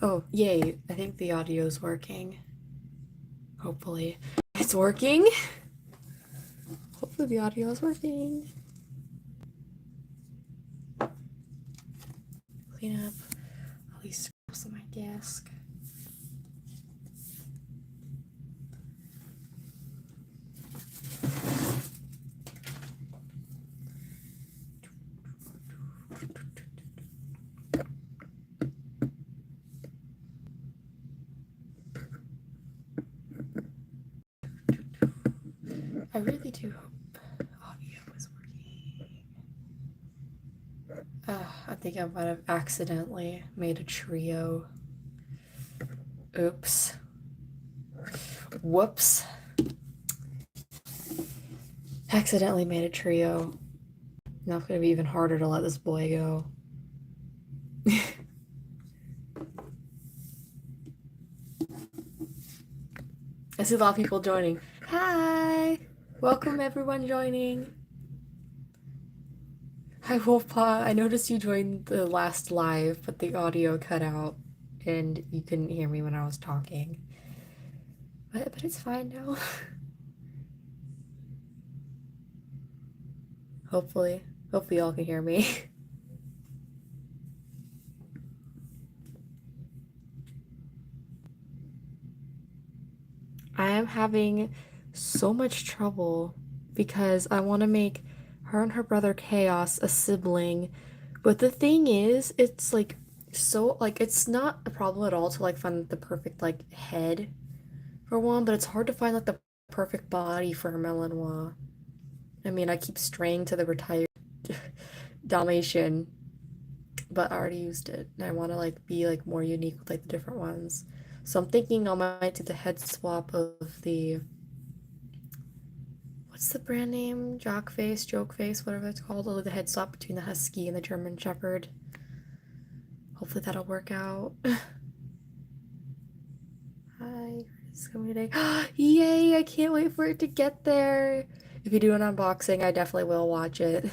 Oh, yay. I think the audio's working. Hopefully. It's working? Hopefully the audio is working. Clean up all these scraps on my desk. I really do hope audio is working. I think I might have accidentally made a trio. Oops. Whoops. Accidentally made a trio. Now it's gonna be even harder to let this boy go. I see a lot of people joining. Hi! Welcome everyone joining. Hi Wolfpaw, I noticed you joined the last live, but the audio cut out and you couldn't hear me when I was talking. But it's fine now. Hopefully y'all can hear me. I am having so much trouble because I want to make her and her brother Chaos a sibling. But the thing is, it's like so like it's not a problem at all to like find the perfect like head for one, but it's hard to find like the perfect body for Malinois. I mean, I keep straying to the retired Dalmatian, but I already used it. And I want to like be like more unique with like the different ones. So I'm thinking I might do the head swap of the what's the brand name? Joke Face, whatever it's called. Or the head swap between the Husky and the German Shepherd. Hopefully that'll work out. Hi, it's coming today. Yay! I can't wait for it to get there. If you do an unboxing, I definitely will watch it.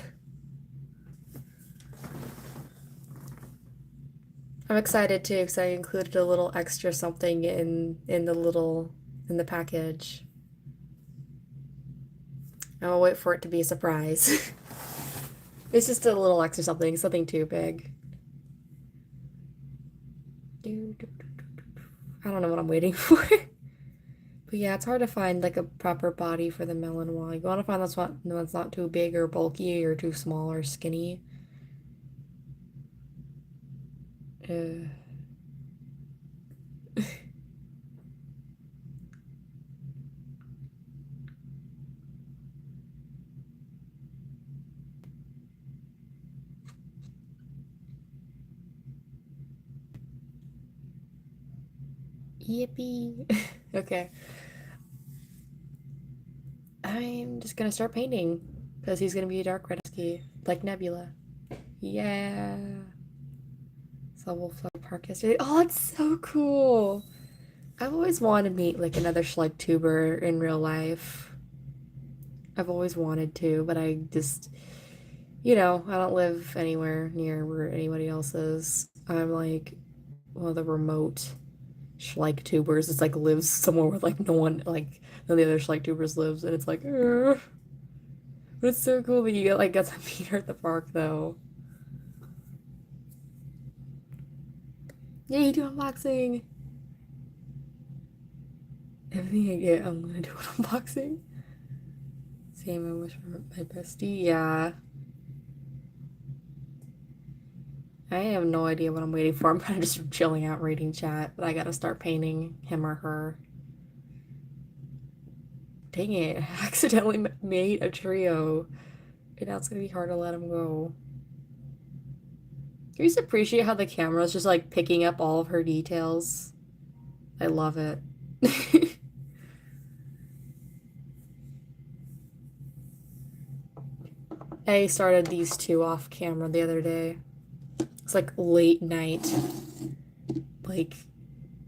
I'm excited too because I included a little extra something in the package. I'll wait for it to be a surprise. It's just a little extra something, something too big. I don't know what I'm waiting for. But yeah, it's hard to find like a proper body for the Malinois. You want to find that's not too big or bulky or too small or skinny. Uh, Yippee. Okay. I'm just gonna start painting because he's gonna be a dark red husky, like Nebula. Yeah. Saw Wolflower Park yesterday. Oh, it's so cool. I've always wanted to meet like another Schlechttuber in real life. I've always wanted to, but I just, I don't live anywhere near where anybody else is. I'm like one of the remote Schleichtubers. It's like lives somewhere where like no one, like none of the other Schleichtubers lives, and it's like, "Ugh." But it's so cool that you get to meet her at the park though. Yeah, you do unboxing. Everything I get, I'm gonna do an unboxing. Same, I wish for my bestie. Yeah. I have no idea what I'm waiting for. I'm kind of just chilling out reading chat, but I gotta start painting him or her. Dang it, I accidentally made a trio. And now it's gonna be hard to let him go. You just appreciate how the camera's just like picking up all of her details. I love it. I started these two off camera the other day. It's like late night. Like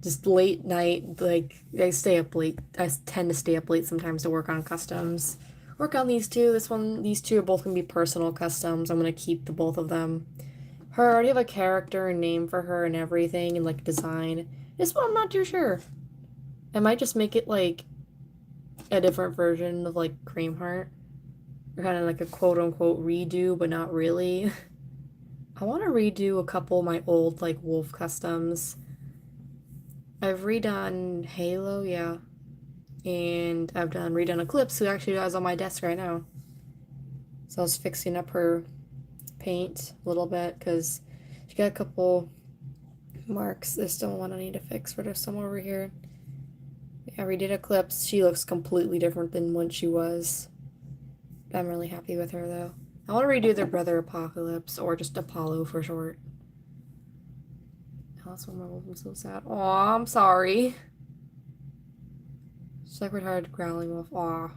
just late night, like I stay up late. I tend to stay up late sometimes to work on customs. Work on these two. These two are both gonna be personal customs. I'm gonna keep the both of them Her I already have a character and name for her and everything and like design. This one I'm not too sure. I might just make it like a different version of like Creamheart. Or kind of like a quote unquote redo, but not really. I want to redo a couple of my old like wolf customs. I've redone Halo, yeah. And I've done redone Eclipse, who actually is on my desk right now. So I was fixing up her paint a little bit because she got a couple marks. There's still one I need to fix for some over here. Yeah, I redid Eclipse. She looks completely different than when she was. I'm really happy with her though. I want to redo their brother Apocalypse or just Apollo for short. Oh, that's one more wolf. I'm so sad. Aw, I'm sorry. She's like retired growling wolf. Aw.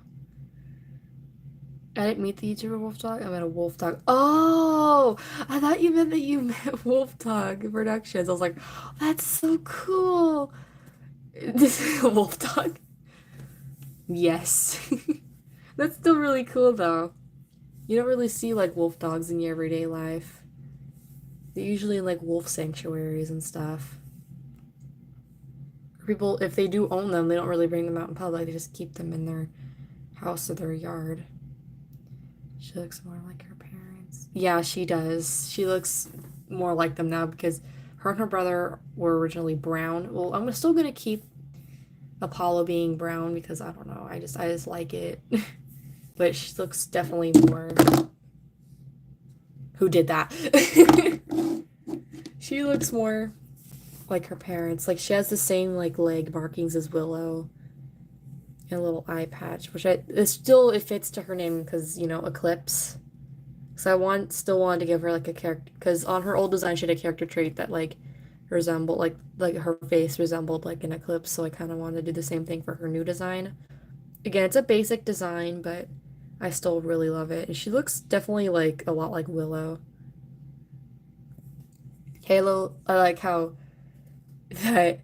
I didn't meet the YouTuber Wolf Dog. I met a Wolf Dog. Oh, I thought you meant that you met Wolf Dog Productions. I was like, oh, that's so cool. This is a Wolf Dog. Yes. That's still really cool though. You don't really see like wolf dogs in your everyday life. They're usually in like wolf sanctuaries and stuff. People, if they do own them, they don't really bring them out in public. They just keep them in their house or their yard. She looks more like her parents. Yeah, she does. She looks more like them now because her and her brother were originally brown. Well, I'm still gonna keep Apollo being brown because I don't know. I just like it. But she looks definitely more. Who did that? She looks more like her parents. Like she has the same like leg markings as Willow and a little eye patch, which it fits to her name because you know Eclipse. So still wanted to give her like a character because on her old design she had a character trait that like resembled like her face resembled like an eclipse. So I kind of wanted to do the same thing for her new design. Again, it's a basic design, but I still really love it. And she looks definitely like a lot like Willow. Halo, I like how that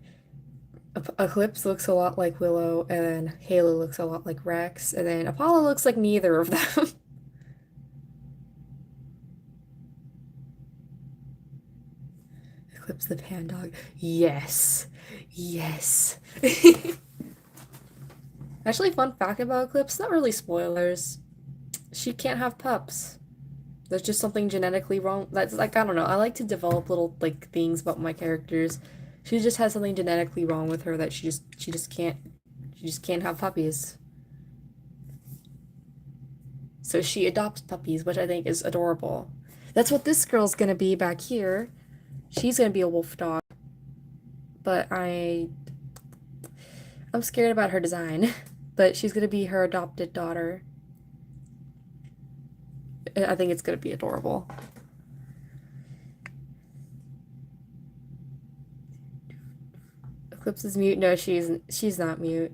Eclipse looks a lot like Willow, and then Halo looks a lot like Rex, and then Apollo looks like neither of them. Eclipse the Pandog. Yes. Yes. Actually, fun fact about Eclipse, not really spoilers. She can't have pups. There's just something genetically wrong. That's like, I don't know. I like to develop little like things about my characters. She just has something genetically wrong with her that she just can't have puppies. So she adopts puppies, which I think is adorable. That's what this girl's gonna be back here. She's gonna be a wolf dog. But I'm scared about her design. But she's gonna be her adopted daughter. I think it's gonna be adorable. Eclipse is mute. No, she's not mute.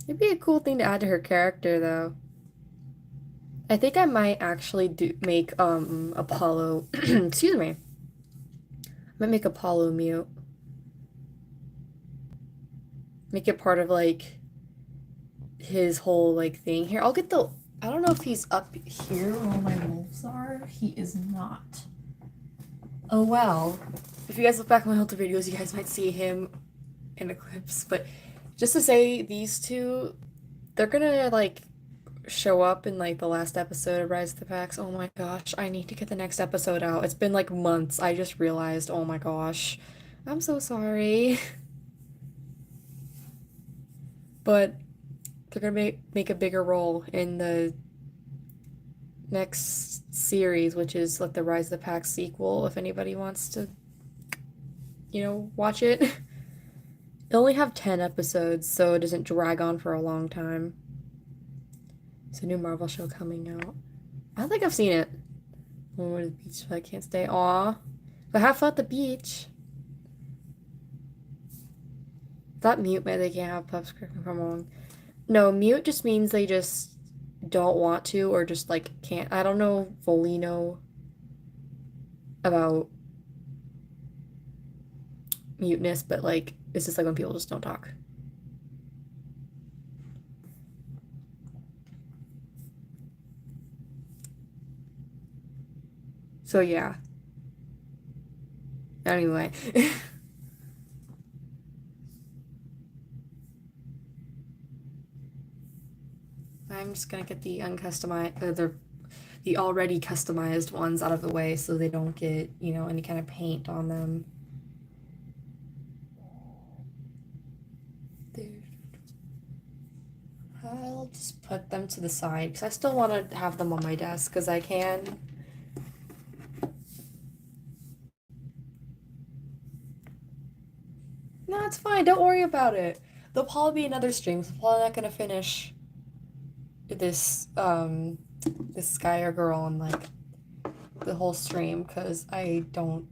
It'd be a cool thing to add to her character though. I think I might actually do make Apollo excuse me. I might make Apollo mute. Make it part of like his whole like thing here. I don't know if he's up here where all my wolves are. He is not. Oh well. If you guys look back at my Hilda videos, you guys might see him in Eclipse. But just to say, these two, they're gonna like show up in like the last episode of Rise of the Pax. Oh my gosh, I need to get the next episode out. It's been like months. I just realized. Oh my gosh. I'm so sorry. But they're gonna make a bigger role in the next series, which is like the Rise of the Pax sequel, if anybody wants to, watch it. They only have 10 episodes, so it doesn't drag on for a long time. It's a new Marvel show coming out. I don't think I've seen it. Oh, the beach, but I can't stay. Aw. But have fun at the beach. That mute meant they can't have pups, correct me if I'm wrong. No, mute just means they just don't want to or just like can't. I don't fully know about muteness, but like it's just like when people just don't talk. So yeah. Anyway. I'm just gonna get the uncustomized, the already customized ones out of the way so they don't get, you know, any kind of paint on them. I'll just put them to the side because I still want to have them on my desk because I can. No, it's fine. Don't worry about it. There'll probably be another stream. So I'm probably not gonna finish this this guy or girl on like the whole stream because I don't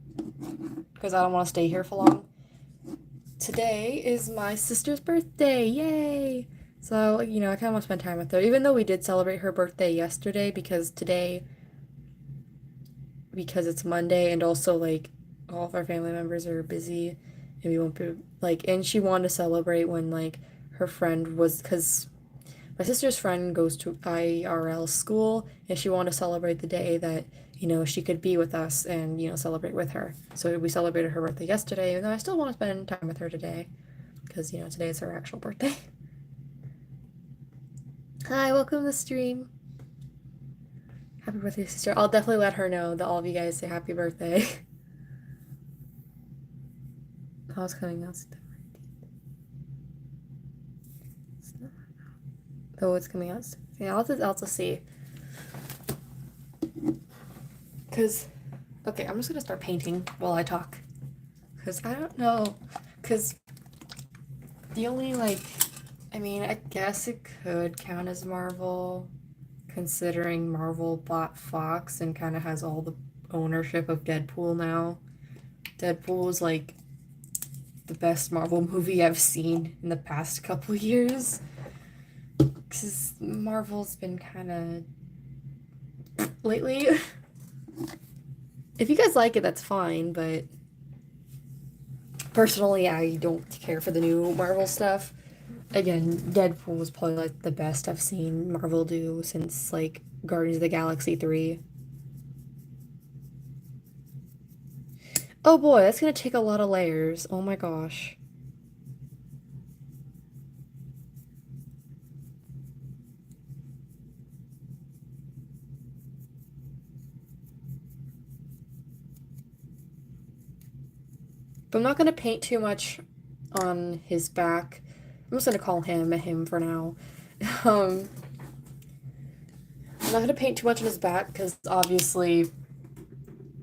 want to stay here for long. Today is my sister's birthday. Yay! So, you know, I kind of want to spend time with her, even though we did celebrate her birthday yesterday because it's Monday and also like all of our family members are busy and we won't be like, and she wanted to celebrate when like her friend was, because my sister's friend goes to IRL school and she wanted to celebrate the day that, you know, she could be with us and, you know, celebrate with her. So we celebrated her birthday yesterday, and I still want to spend time with her today because, you know, today is her actual birthday. Hi, welcome to the stream. Happy birthday, sister. I'll definitely let her know that all of you guys say happy birthday. How's coming out? Oh, it's coming out. Yeah, I'll just see. Cause, okay, I'm just gonna start painting while I talk. Cause I don't know. Cause the only like, I mean, I guess it could count as Marvel, considering Marvel bought Fox and kind of has all the ownership of Deadpool now. Deadpool is like the best Marvel movie I've seen in the past couple years. Because Marvel's been kind of lately. If you guys like it, that's fine, but personally, I don't care for the new Marvel stuff. Again, Deadpool was probably like the best I've seen Marvel do since like Guardians of the Galaxy 3. Oh boy, that's gonna take a lot of layers. Oh my gosh. But I'm not gonna paint too much on his back. I'm just gonna call him a him for now. I'm not gonna paint too much on his back because obviously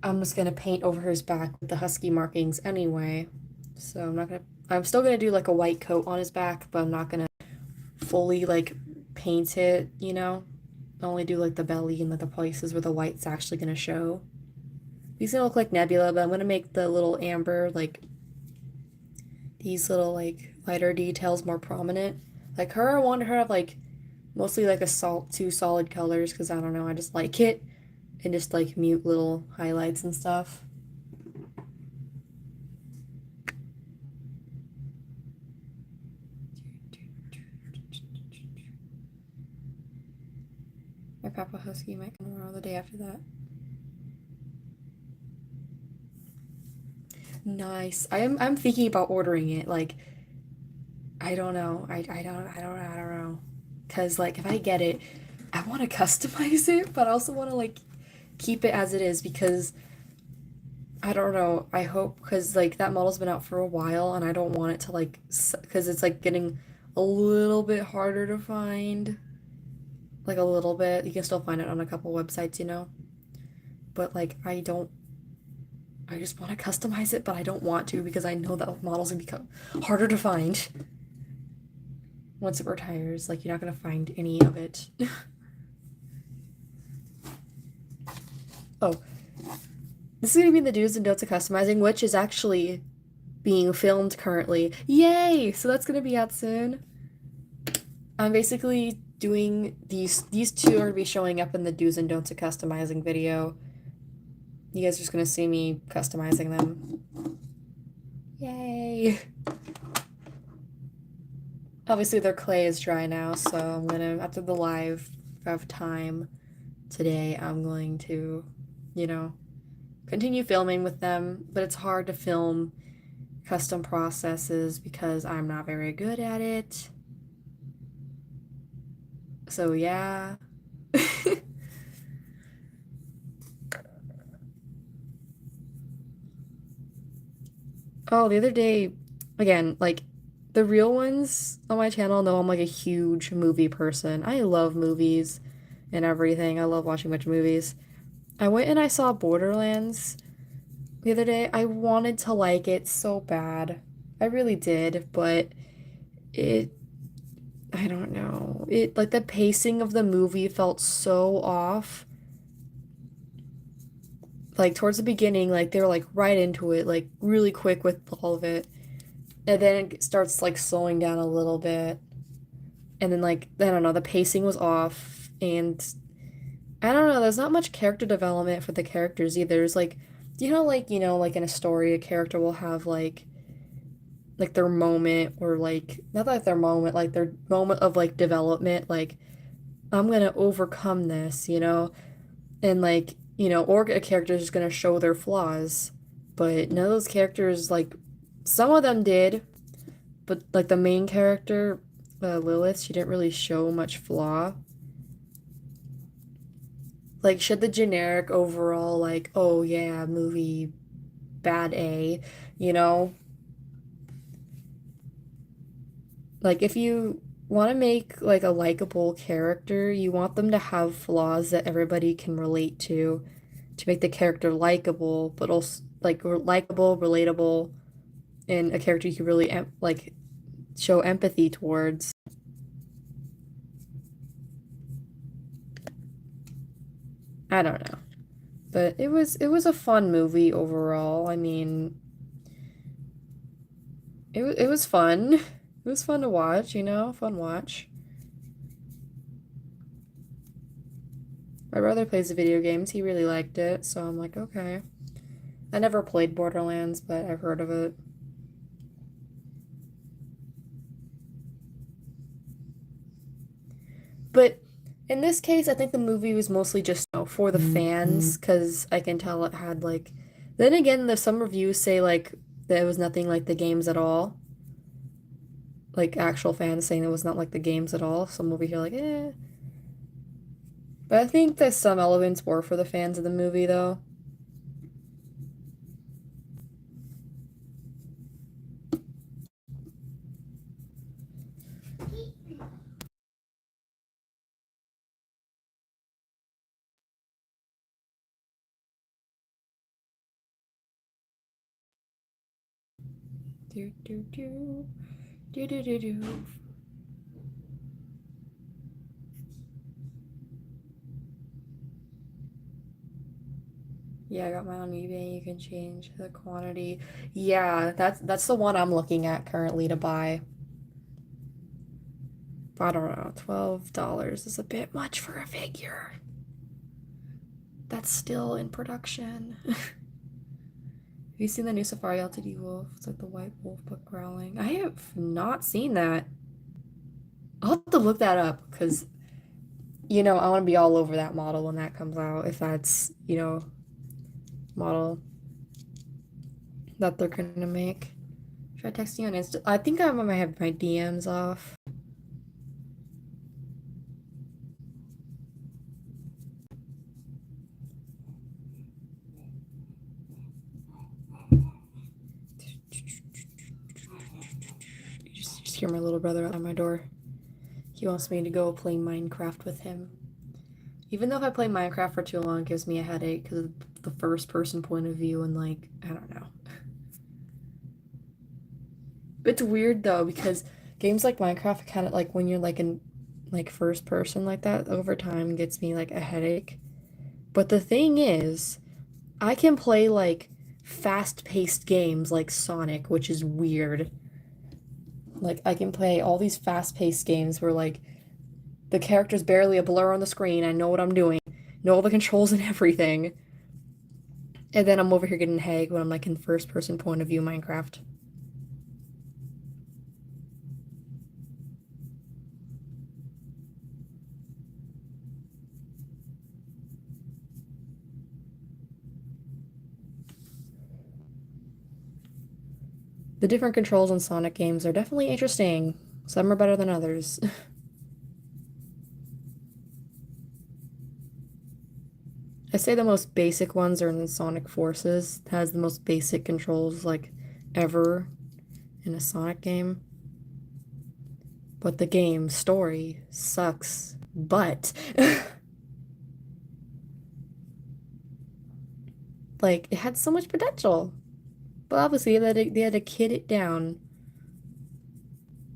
I'm just gonna paint over his back with the husky markings anyway. So I'm still gonna do like a white coat on his back, but I'm not gonna fully like paint it, you know? I'll only do like the belly and like the places where the white's actually gonna show. He's gonna look like Nebula, but I'm gonna make the little amber, like these little like lighter details more prominent. Like her, I wanted her to have like mostly like two solid colors because I don't know, I just like it. And just like mute little highlights and stuff. My Papa Husky might come tomorrow, the day after that. Nice. I'm thinking about ordering it. Like, I don't know. I don't know. Cause like if I get it, I want to customize it, but I also want to like keep it as it is because I don't know. I hope because like that model's been out for a while and I don't want it to like because it's like getting a little bit harder to find. Like a little bit. You can still find it on a couple websites, you know. But like I just want to customize it, but I don't want to because I know that models gonna become harder to find once it retires. Like you're not gonna find any of it. Oh, this is gonna be the do's and don'ts of customizing, which is actually being filmed currently. Yay! So that's gonna be out soon. I'm basically doing these two are gonna be showing up in the do's and don'ts of customizing video. You guys are just gonna see me customizing them. Yay! Obviously their clay is dry now, so I'm gonna, after the live, if I have time today, I'm going to, you know, continue filming with them, but it's hard to film custom processes because I'm not very good at it. So yeah. Oh, the other day, again, like the real ones on my channel know I'm like a huge movie person. I love movies and everything. I love watching a bunch of movies. I went and I saw Borderlands the other day. I wanted to like it so bad. I really did, but it, I don't know. It, like, the pacing of the movie felt so off. Like, towards the beginning, like, they were like right into it, like, really quick with all of it. And then it starts like slowing down a little bit. And then, like, I don't know, the pacing was off. And I don't know, there's not much character development for the characters either. There's like, like in a story, a character will have like their moment, or like, not like their moment, like their moment of like development, like, I'm gonna overcome this, And like, or a character is just gonna show their flaws. But none of those characters, like, some of them did, but like the main character, Lilith, she didn't really show much flaw. Like, should the generic overall, like, oh yeah, movie bad A, you know? Like, if you want to make like a likable character, you want them to have flaws that everybody can relate to make the character likable, but also like likable, relatable, and a character you can really like show empathy towards. I don't know. But it was a fun movie overall. I mean, it was fun. It was fun to watch, fun watch. My brother plays the video games. He really liked it, so I'm like, okay. I never played Borderlands, but I've heard of it. But in this case, I think the movie was mostly just, for the fans, because I can tell it had like. Then again, there's some reviews say like that it was nothing like the games at all. Like actual fans saying it was not like the games at all. Some over here like, eh. But I think that some elements were for the fans of the movie, though. Do do do do do do do. Yeah, I got mine on eBay. You can change the quantity. Yeah, that's the one I'm looking at currently to buy. But I don't know, $12 is a bit much for a figure. That's still in production. Have you seen the new Safari LTD wolf? It's like the white wolf but growling. I have not seen that. I'll have to look that up because, I want to be all over that model when that comes out. If that's, model that they're gonna make. Should I text you on Insta? I think I might have my DMs off. You just hear my little brother at my door. He wants me to go play Minecraft with him. Even though if I play Minecraft for too long, it gives me a headache because of the first person point of view and like, I don't know. It's weird though because games like Minecraft kind of like when you're like in like first person like that over time gets me like a headache. But the thing is, I can play like fast-paced games like Sonic, which is weird. Like I can play all these fast-paced games where like the character's barely a blur on the screen. I know what I'm doing, know all the controls and everything. And then I'm over here getting headache when I'm like in first person point of view Minecraft. The different controls in Sonic games are definitely interesting. Some are better than others. I say the most basic ones are in Sonic Forces. It has the most basic controls like ever in a Sonic game. But the game story sucks. But like it had so much potential. But obviously they had to kid it down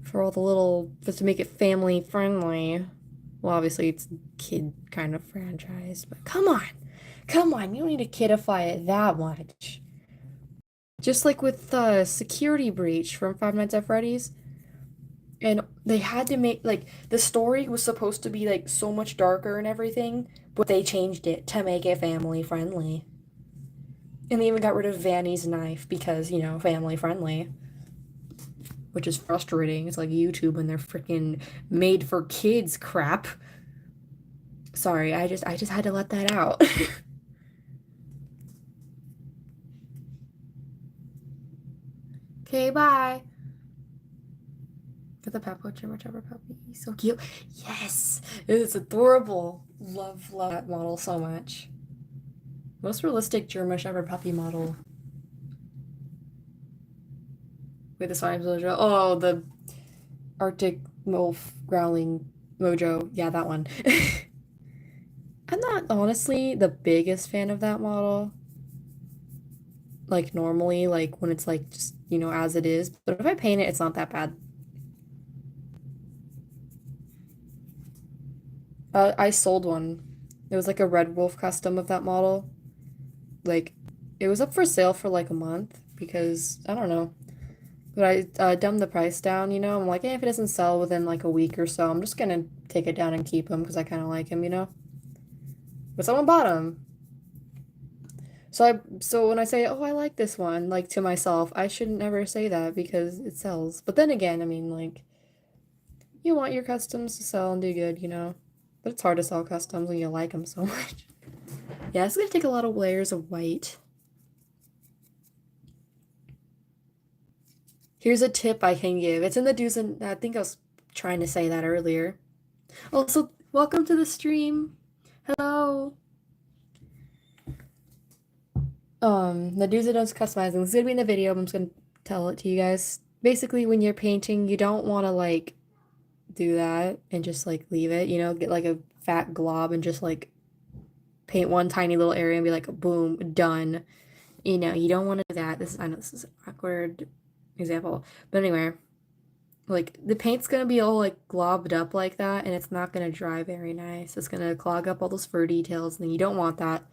for all the little just to make it family friendly. Well, obviously it's a kid kind of franchise, but come on. Come on, you don't need to kidify it that much. Just like with Security Breach from Five Nights at Freddy's. And they had to make like the story was supposed to be like so much darker and everything, but they changed it to make it family friendly. And they even got rid of Vanny's knife because, family friendly, which is frustrating. It's like YouTube and their freaking made for kids crap. Sorry, I just had to let that out. Okay, bye. Got the Peppo Trimmer Chopper puppy. So cute. Yes, it is adorable. Love that model so much. Most realistic German Shepherd puppy model. With the Slime Mojo. Oh, the Arctic Wolf Growling Mojo. Yeah, that one. I'm not honestly the biggest fan of that model. Like normally, like when it's like just, as it is. But if I paint it, it's not that bad. I sold one. It was like a Red Wolf custom of that model. Like, it was up for sale for like a month because I don't know. But I dumbed the price down, I'm like, if it doesn't sell within like a week or so, I'm just gonna take it down and keep him because I kind of like him. But someone bought him. So when I say, oh, I like this one, like to myself, I shouldn't ever say that because it sells. But then again, I mean, like, you want your customs to sell and do good. But it's hard to sell customs when you like them so much. Yeah, it's gonna take a lot of layers of white. Here's a tip I can give. It's in the do's and I think I was trying to say that earlier. Also, welcome to the stream. Hello. The do's and don'ts customizing. It's gonna be in the video, but I'm just gonna tell it to you guys. Basically, when you're painting, you don't want to like do that and just like leave it, get like a fat glob and just like paint one tiny little area and be like, boom, done. You don't want to do that. I know this is an awkward example, but anyway, like the paint's gonna be all like globbed up like that, and it's not gonna dry very nice. It's gonna clog up all those fur details, and you don't want that.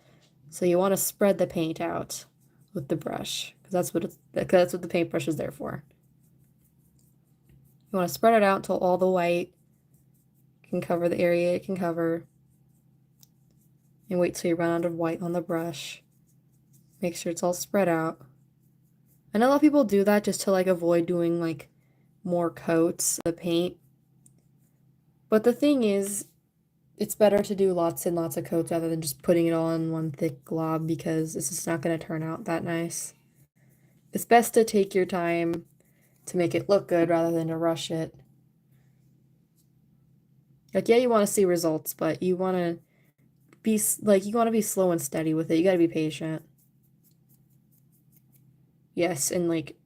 So you want to spread the paint out with the brush, because that's what the paintbrush is there for. You want to spread it out until all the white can cover the area it can cover, and wait till you run out of white on the brush. Make sure it's all spread out. I know a lot of people do that just to like avoid doing like more coats of paint. But the thing is, it's better to do lots and lots of coats rather than just putting it all in one thick glob because it's just not going to turn out that nice. It's best to take your time to make it look good rather than to rush it. Like, yeah, you want to see results, but you want to be slow and steady with it. You got to be patient. Yes, and like,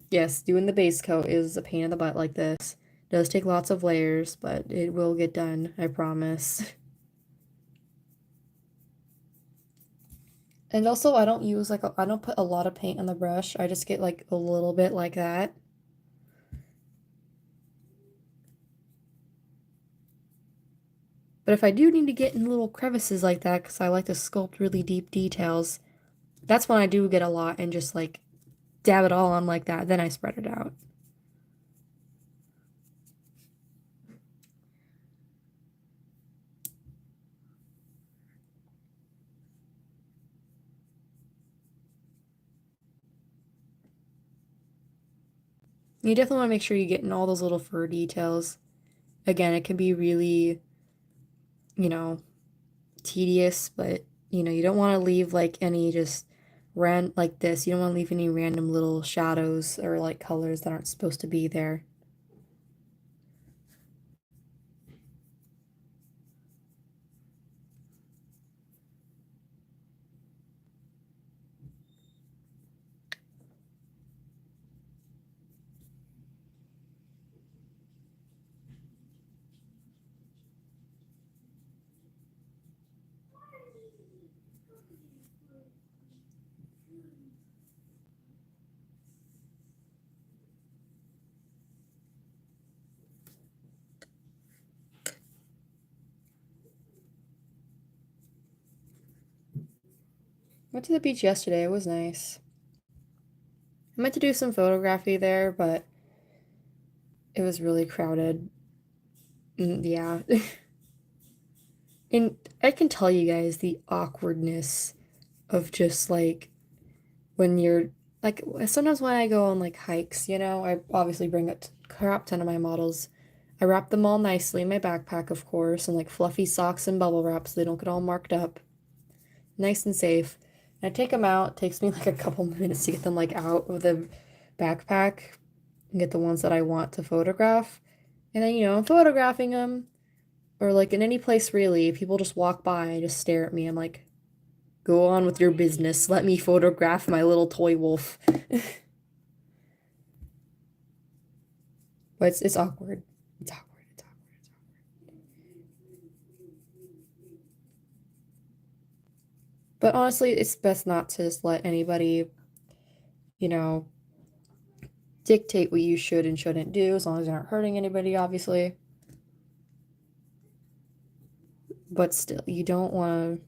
yes, doing the base coat is a pain in the butt like this. It does take lots of layers, but it will get done, I promise. And also, I don't use I don't put a lot of paint on the brush. I just get like a little bit like that. But if I do need to get in little crevices like that, because I like to sculpt really deep details, that's when I do get a lot and just like dab it all on like that. Then I spread it out. You definitely want to make sure you get in all those little fur details. Again, it can be really, you know, tedious, but you don't want to leave like any just like this. You don't want to leave any random little shadows or like colors that aren't supposed to be there. Went to the beach yesterday. It was nice. I meant to do some photography there, but it was really crowded. Yeah. And I can tell you guys the awkwardness of just like when you're like sometimes when I go on like hikes, I obviously bring a crap ton of my models. I wrap them all nicely in my backpack, of course, and like fluffy socks and bubble wrap so they don't get all marked up. Nice and safe. And I take them out. It takes me like a couple minutes to get them like out of the backpack and get the ones that I want to photograph. And then, I'm photographing them. Or like in any place really, people just walk by and just stare at me. I'm like, go on with your business. Let me photograph my little toy wolf. But it's awkward. It's awkward. It's awkward. It's awkward. But honestly, it's best not to just let anybody, you know, dictate what you should and shouldn't do, as long as you're not hurting anybody, obviously. But still, you don't want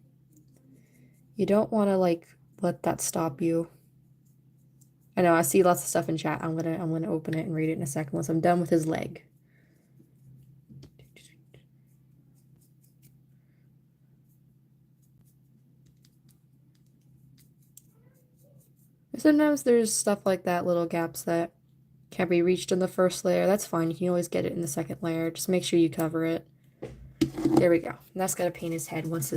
to like let that stop you. I know I see lots of stuff in chat. I'm gonna open it and read it in a second once I'm done with his leg. Sometimes there's stuff like that, little gaps that can't be reached in the first layer. That's fine. You can always get it in the second layer. Just make sure you cover it. There we go. And that's gonna paint his head once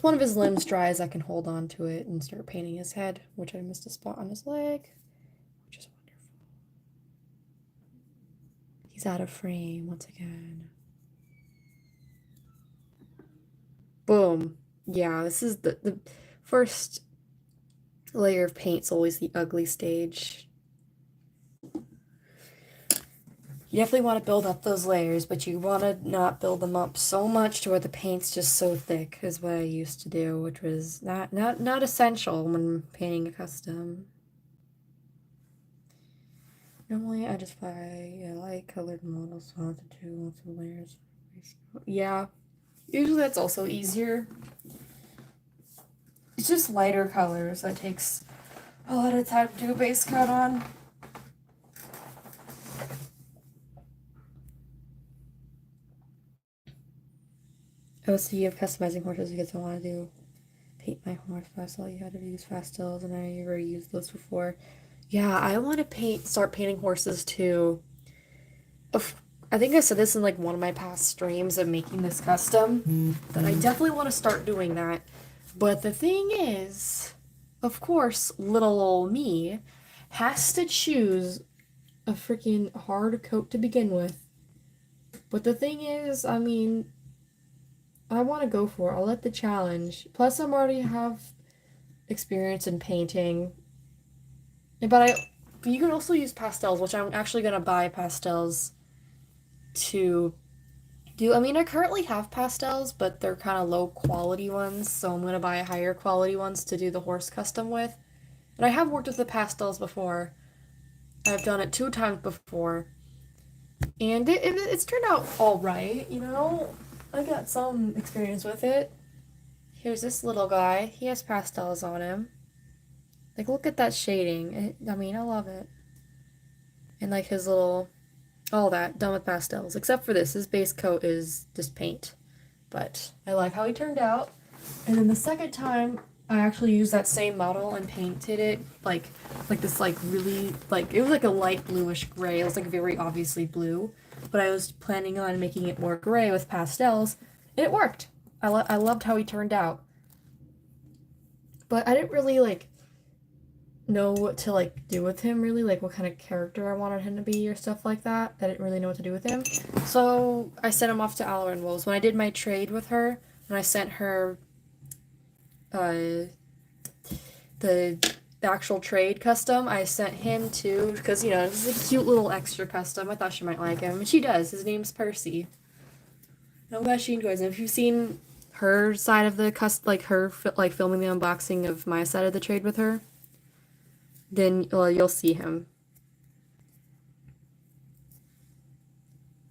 one of his limbs dries. I can hold on to it and start painting his head, which I missed a spot on his leg, which is wonderful. He's out of frame once again. Boom. Yeah, this is the first layer of paint's always the ugly stage. You definitely want to build up those layers, but you want to not build them up so much to where the paint's just so thick, is what I used to do, which was not essential when painting a custom. Normally, I just buy light colored models, so I have to do lots of layers. Yeah, usually that's also easier. It's just lighter colors that takes a lot of time to do a base coat on. Oh, so you have customizing horses because I want to do paint my horse pastel. You had to use pastels, and I never used those before. Yeah, I want to start painting horses too. I think I said this in like one of my past streams of making this custom, that I definitely want to start doing that. But the thing is, of course, little old me has to choose a freaking hard coat to begin with. But the thing is, I mean, I want to go for it. I'll let the challenge. Plus, I'm already have experience in painting. But you can also use pastels, which I'm actually gonna buy pastels to do. I mean, I currently have pastels, but they're kind of low quality ones, so I'm gonna buy higher quality ones to do the horse custom with. And I have worked with the pastels before. I've done it 2 times before, and it's turned out all right. I got some experience with it. Here's this little guy. He has pastels on him. Like, look at that shading. I mean, I love it. And like his little, all that done with pastels, except for this. His base coat is just paint. But I like how he turned out. And then the second time, I actually used that same model and painted it like this, like really, like it was like a light bluish gray. It was like very obviously blue, but I was planning on making it more gray with pastels, and it worked. I loved how he turned out. But I didn't really like know what to like do with him really, like what kind of character I wanted him to be or stuff like that. I didn't really know what to do with him. So I sent him off to Alarin Wolves. When I did my trade with her, when I sent her uh the actual trade custom, I sent him to because you know, this is a cute little extra custom. I thought she might like him, and she does. His name's Percy. And I'm glad she enjoys him. If you've seen her side of the like her like filming the unboxing of my side of the trade with her, then well, you'll see him.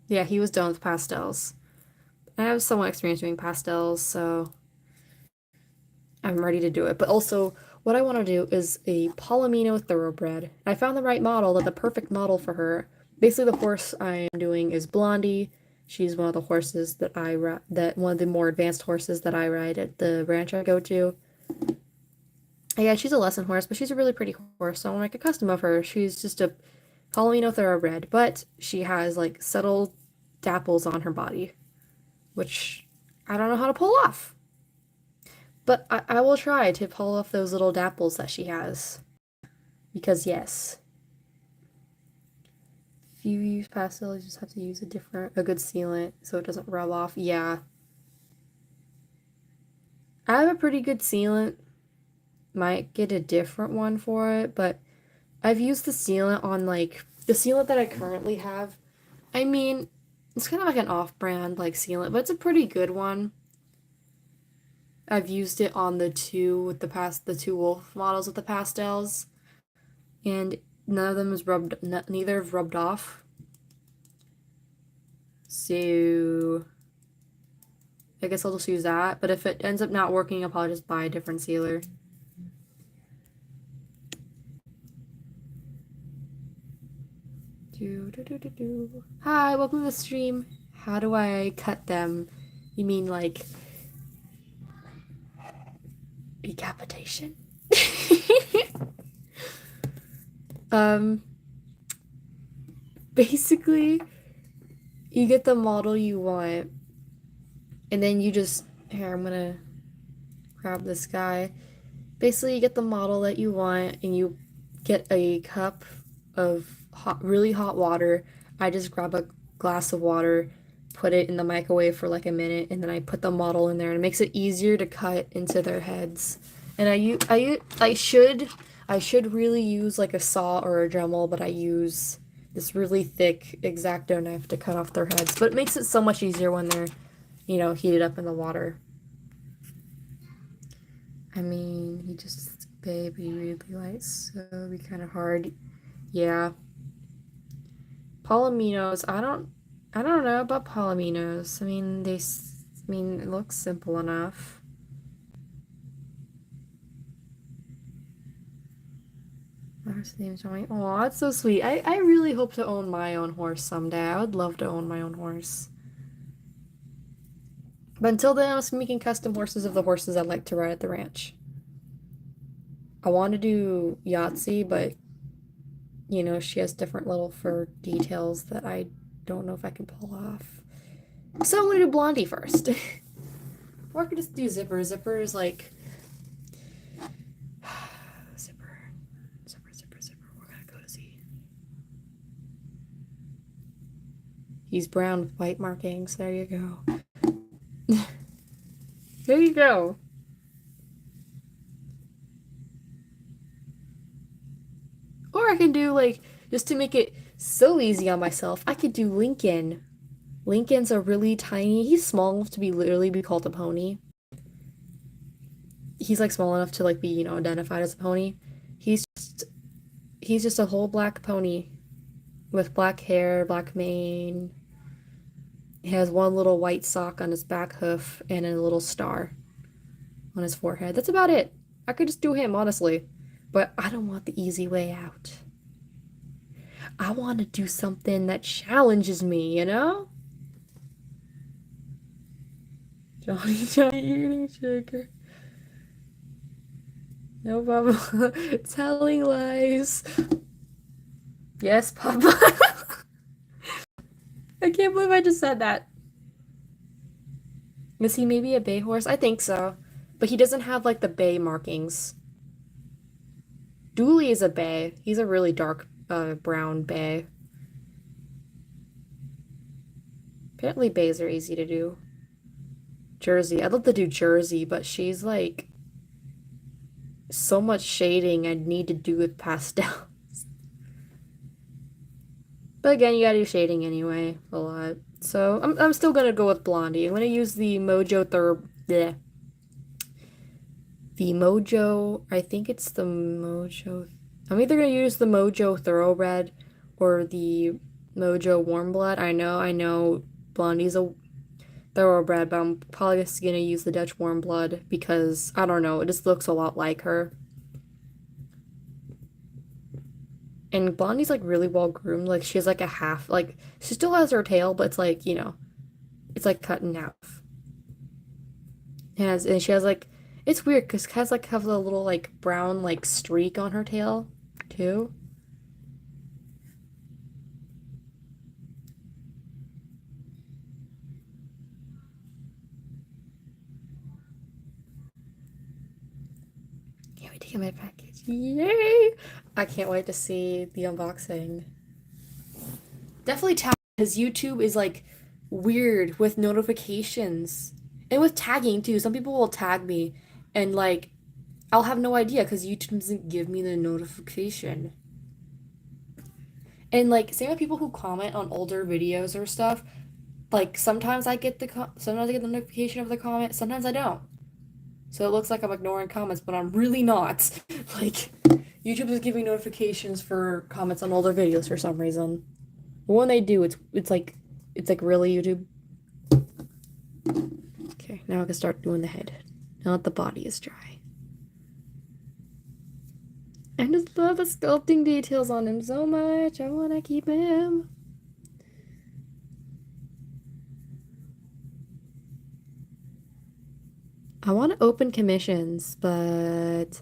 Yeah, he was done with pastels. I have somewhat experience doing pastels, so I'm ready to do it. But also, what I want to do is a Palomino Thoroughbred. I found the right model, the perfect model for her. Basically, the horse I am doing is Blondie. She's one of the horses that I one of the more advanced horses that I ride at the ranch I go to. Yeah, she's a lesson horse, but she's a really pretty horse, so I want to make a custom of her. She's just a Palomino Thoroughbred, but she has like subtle dapples on her body, which I don't know how to pull off. But I will try to pull off those little dapples that she has. Because yes. If you use pastel, you just have to use a good sealant so it doesn't rub off. Yeah. I have a pretty good sealant. Might get a different one for it, but I've used the sealant on like the sealant that I currently have. I mean, it's kind of like an off-brand like sealant, but it's a pretty good one. I've used it on the two wolf models with the pastels, and neither have rubbed off. So I guess I'll just use that, but if it ends up not working, I'll probably just buy a different sealer. Hi, welcome to the stream. How do I cut them? You mean like decapitation? Basically, you get the model you want, and then you just, here, I'm gonna grab this guy. Basically, you get the model that you want, and you get a cup of really hot water. I just grab a glass of water, put it in the microwave for like a minute, and then I put the model in there, and it makes it easier to cut into their heads. And I should really use like a saw or a Dremel, but I use this really thick X-Acto knife to cut off their heads. But it makes it so much easier when they're, you know, heated up in the water. I mean, he just, baby, really likes, so it'd be kind of hard. Yeah. Palominos, I don't know about Palominos. I mean, it looks simple enough. Horse name's Johnny. Oh, that's so sweet. I really hope to own my own horse someday. I would love to own my own horse. But until then, I was making custom horses of the horses I'd like to ride at the ranch. I want to do Yahtzee, but you know, she has different little fur details that I don't know if I can pull off. So I'm gonna do Blondie first. Or I could just do Zipper. Zipper is like Zipper. We're gonna go to Z. He's brown with white markings. There you go. There you go. Or I can do like, just to make it so easy on myself, I could do Lincoln. Lincoln's a really tiny, he's small enough to literally be called a pony. He's like small enough to like be, you know, identified as a pony. He's just a whole black pony with black hair, black mane. He has one little white sock on his back hoof and a little star on his forehead. That's about it. I could just do him, honestly. But I don't want the easy way out. I want to do something that challenges me, you know? Johnny eating sugar. No, Papa. Telling lies. Yes, Papa. I can't believe I just said that. Is he maybe a bay horse? I think so. But he doesn't have like the bay markings. Dooley is a bay. He's a really dark brown bay. Apparently bays are easy to do. Jersey. I'd love to do Jersey, but she's like so much shading I'd need to do with pastel. But again, you gotta do shading anyway, a lot. So I'm still gonna go with Blondie. I'm gonna use the Mojo bleh. The Mojo, I think it's the Mojo. I'm either gonna use the Mojo Thoroughbred or the Mojo Warm Blood. I know Blondie's a Thoroughbred, but I'm probably just gonna use the Dutch Warm Blood because I don't know, it just looks a lot like her. And Blondie's like really well groomed. Like she has like a half, like she still has her tail, but it's like, you know, it's like cut in half. And she has like, it's weird because it has like have a little like brown like streak on her tail too. Can't wait to get my package. Yay! I can't wait to see the unboxing. Definitely tag because YouTube is like weird with notifications and with tagging too. Some people will tag me and like I'll have no idea because YouTube doesn't give me the notification. And like same with people who comment on older videos or stuff. Like sometimes I get sometimes I get the notification of the comment, sometimes I don't. So it looks like I'm ignoring comments, but I'm really not. Like YouTube is giving notifications for comments on older videos for some reason. But when they do, it's like really YouTube. Okay, now I can start doing the head. Now that the body is dry. I just love the sculpting details on him so much. I want to keep him. I want to open commissions, but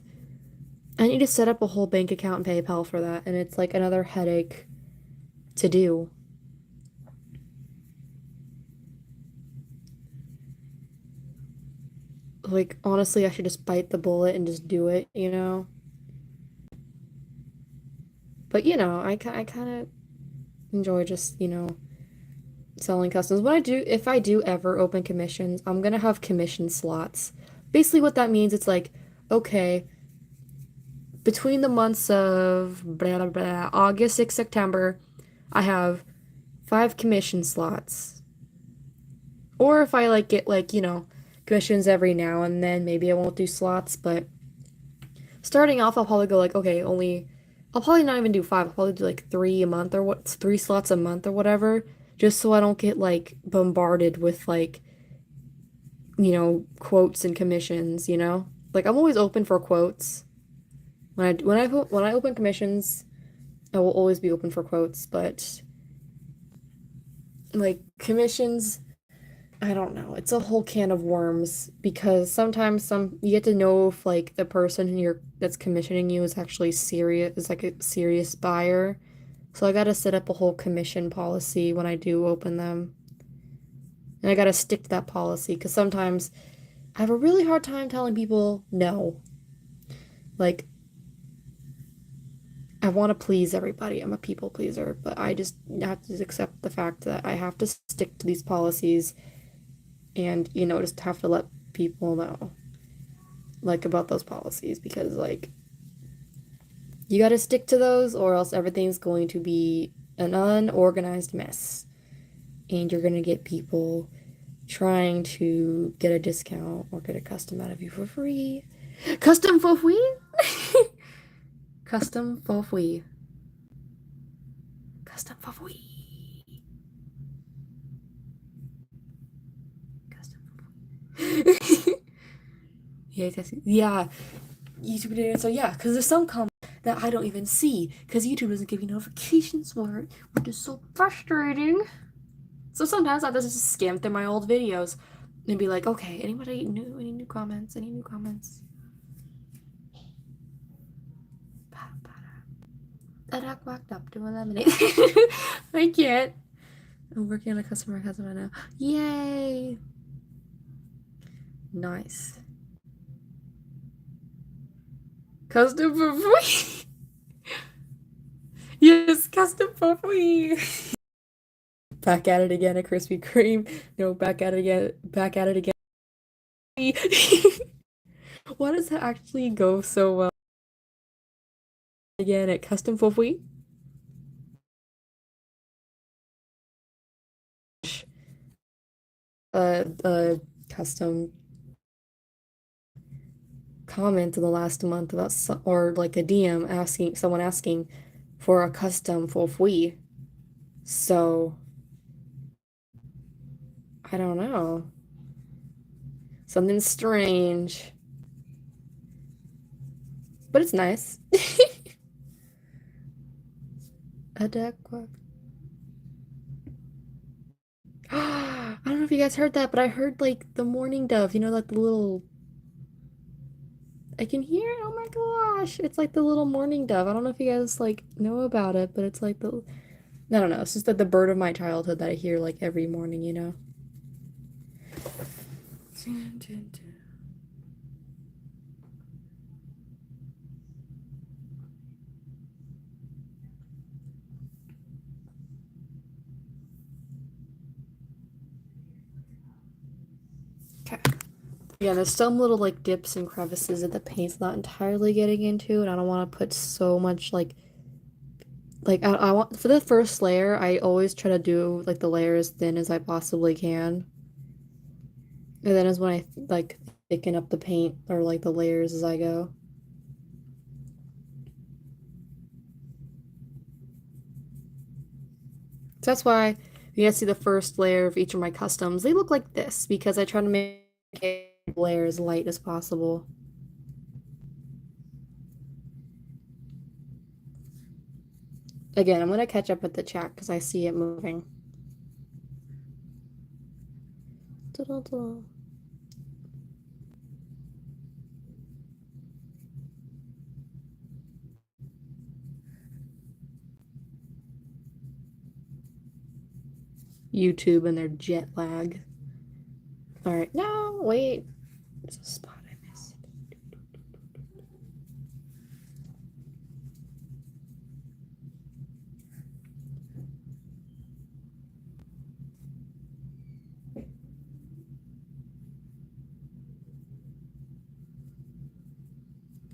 I need to set up a whole bank account and PayPal for that, and it's like another headache to do. Like, honestly, I should just bite the bullet and just do it, you know? But, you know, I kind of enjoy just, you know, selling customs. If I do ever open commissions, I'm gonna have commission slots. Basically, what that means, it's like, okay, between the months of blah, blah, blah, August, 6, September, I have 5 commission slots. Or if I like get like, you know, commissions every now and then, maybe I won't do slots, but starting off, I'll probably go like, okay, I'll probably not even do 5, I'll probably do like 3 a month or 3 slots a month or whatever, just so I don't get like bombarded with like, you know, quotes and commissions, you know? Like I'm always open for quotes. When I open commissions, I will always be open for quotes, but like commissions, I don't know. It's a whole can of worms because sometimes you get to know if like the person that's commissioning you is actually serious, is like a serious buyer. So I gotta set up a whole commission policy when I do open them. And I gotta stick to that policy because sometimes I have a really hard time telling people no. Like, I want to please everybody. I'm a people pleaser, but I just have to accept the fact that I have to stick to these policies and, you know, just have to let people know, like, about those policies because, like, you gotta stick to those or else everything's going to be an unorganized mess. And you're gonna get people trying to get a discount or get a custom out of you for free. Custom for free? Custom for free. Custom for free. Custom for free. Yeah. YouTube didn't answer. Yeah, because there's some comments that I don't even see because YouTube doesn't give you notifications for it, which is so frustrating. So sometimes I just skim through my old videos and be like, okay, anybody new? Any new comments? Any new comments? That act whacked up to eliminate. I can't. I'm working on a customer now. Yay! Nice. Custom for free. Yes, custom puffy. Back at it again at Krispy Kreme. No, back at it again. Back at it again. Why does that actually go so well again at custom puffy? Custom comment in the last month about or like a DM asking someone asking for a custom puffy. So I don't know. Something strange. But it's nice. Adequate. I don't know if you guys heard that, but I heard like the mourning dove, you know, like the little I can hear it. Oh my gosh. It's like the little mourning dove. I don't know if you guys like know about it, but it's like the I don't know. It's just like the bird of my childhood that I hear like every morning, you know. Okay. Yeah, there's some little like dips and crevices that the paint's not entirely getting into, and I don't want to put so much like I want for the first layer, I always try to do like the layer as thin as I possibly can. And then is when I like thicken up the paint or like the layers as I go. So that's why you guys see the first layer of each of my customs. They look like this because I try to make it layer as light as possible. Again, I'm gonna catch up with the chat because I see it moving. YouTube and their jet lag. All right, no, wait. There's a spot I missed.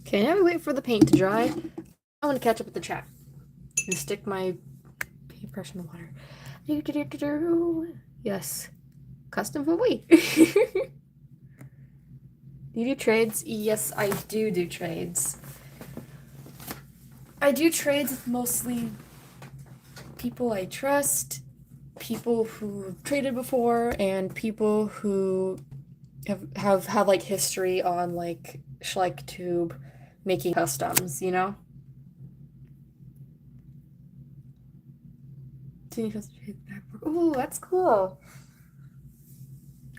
Okay, now we wait for the paint to dry. I want to catch up with the chat and stick my paintbrush in the water. Yes, custom for we. You do trades? Yes, I do trades. I do trades with mostly people I trust, people who traded before, and people who have like history on like SchleikTube making customs, you know? Ooh, that's cool.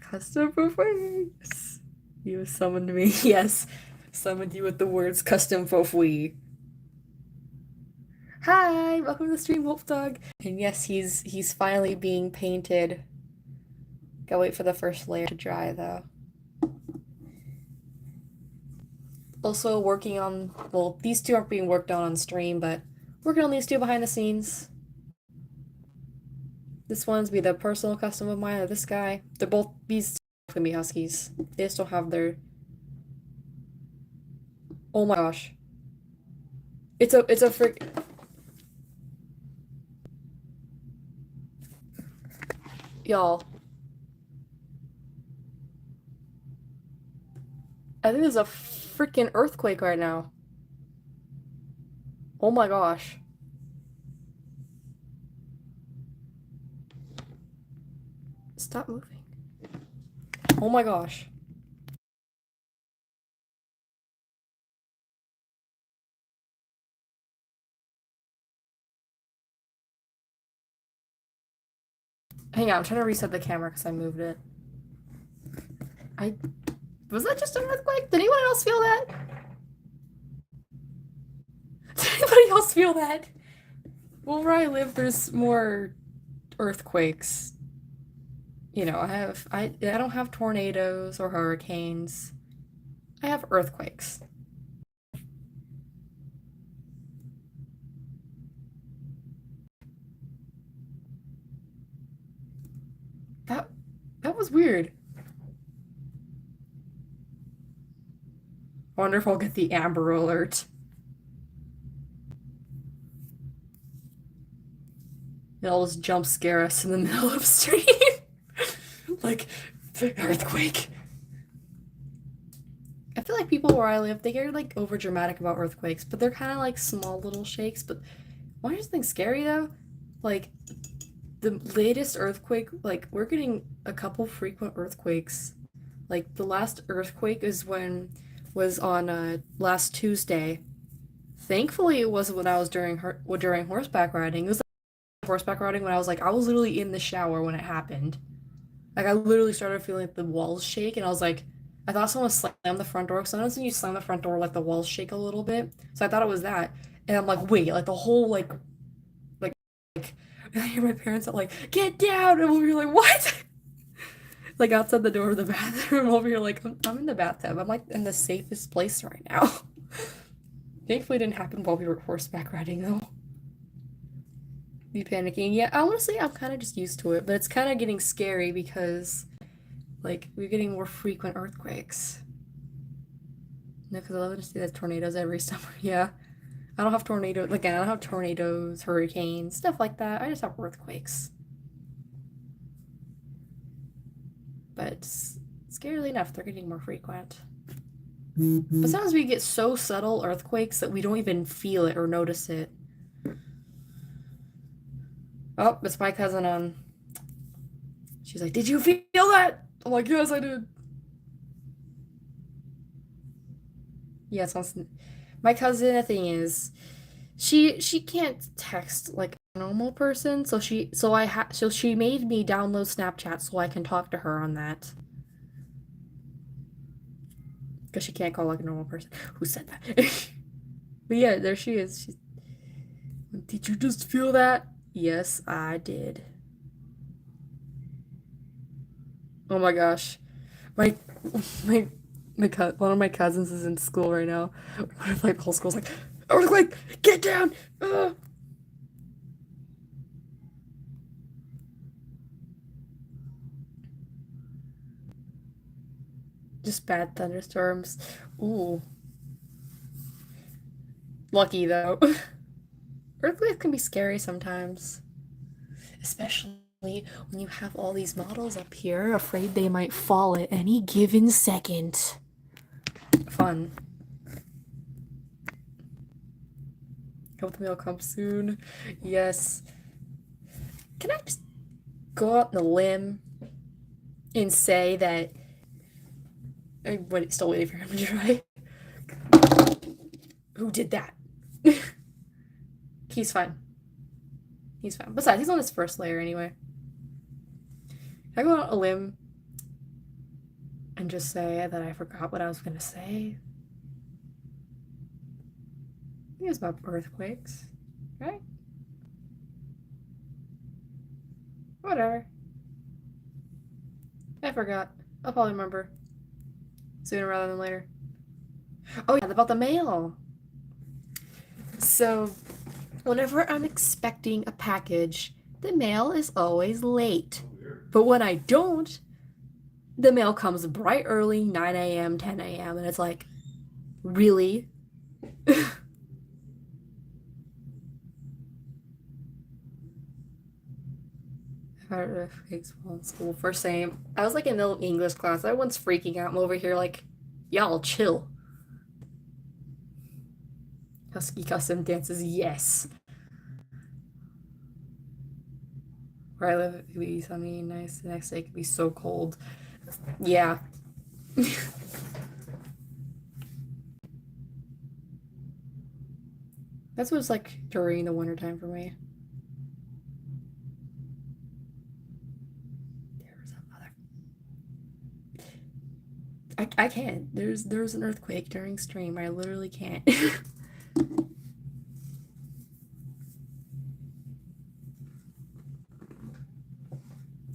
Custom performance. You have summoned me. Yes. Summoned you with the words custom fofui. Hi, welcome to the stream, Wolfdog. And yes, he's finally being painted. Gotta wait for the first layer to dry though. Also working on, well, these two aren't being worked on stream, but working on these two behind the scenes. This one's be the personal custom of mine, or this guy. They're both, these gonna be huskies. They just don't have their, oh my gosh. It's a frick, y'all. I think there's a freaking earthquake right now. Oh my gosh. Stop moving. Oh my gosh. Hang on, I'm trying to reset the camera because I moved it. I was that just an earthquake? Did anyone else feel that? Did anybody else feel that? Well, where I live, there's more earthquakes. You know, I don't have tornadoes or hurricanes. I have earthquakes. was weird. I wonder if I'll get the Amber Alert. It'll just jump scare us in the middle of stream. Like, earthquake. I feel like people where I live, they get like over dramatic about earthquakes, but they're kind of like small little shakes. But why is something scary though? Like, the latest earthquake, like, we're getting a couple frequent earthquakes. Like, the last earthquake was on last Tuesday. Thankfully, it wasn't when I was during horseback riding. It was like horseback riding when I was literally in the shower when it happened. Like I literally started feeling like the walls shake, and I was like, I thought someone slammed the front door. Because sometimes when you slam the front door, like the walls shake a little bit. So I thought it was that, and I'm like, wait, like the whole like and I hear my parents are like, get down, and I'm over here like, what? Like outside the door of the bathroom, I'm over here like, I'm in the bathtub. I'm like in the safest place right now. Thankfully, it didn't happen while we were horseback riding though. Be panicking. Yeah, honestly, I'm kind of just used to it, but it's kind of getting scary because, like, we're getting more frequent earthquakes. No, because I love to see the tornadoes every summer. Yeah, I don't have tornadoes. Again, I don't have tornadoes, hurricanes, stuff like that. I just have earthquakes. But scarily enough, they're getting more frequent. But sometimes we get so subtle earthquakes that we don't even feel it or notice it. Oh, it's my cousin on. She's like, did you feel that? I'm like, yes, I did. Yeah, it sounds. My cousin, the thing is, she can't text like a normal person, so she made me download Snapchat so I can talk to her on that. Because she can't call like a normal person. Who said that? But yeah, there she is. Did you just feel that? Yes, I did. Oh my gosh. My my one of my cousins is in school right now. Like the whole school's like, earthquake, get down. Just bad thunderstorms. Ooh, lucky though. Earthquakes can be scary sometimes, especially when you have all these models up here, afraid they might fall at any given second. Fun. Hope the mail comes soon. Yes. Can I just go out on a limb and say that I'm still waiting for him to try? Who did that? He's fine. He's fine. Besides, he's on his first layer anyway. Can I go out on a limb and just say that I forgot what I was gonna say? I think it's about earthquakes, right? Whatever. I forgot. I'll probably remember sooner rather than later. Oh yeah, about the mail. So, whenever I'm expecting a package, the mail is always late. But when I don't, the mail comes bright early, 9 a.m., 10 a.m., and it's like, really? Earthquakes while in school. First same. I was like in the English class. Everyone's freaking out. I'm over here like, y'all chill. Husky custom dances, yes. Where I live, it could be sunny and nice. The next day it could be so cold. Yeah. That's what it's like during the wintertime for me. There's a mother. I can't. There's an earthquake during stream. I literally can't.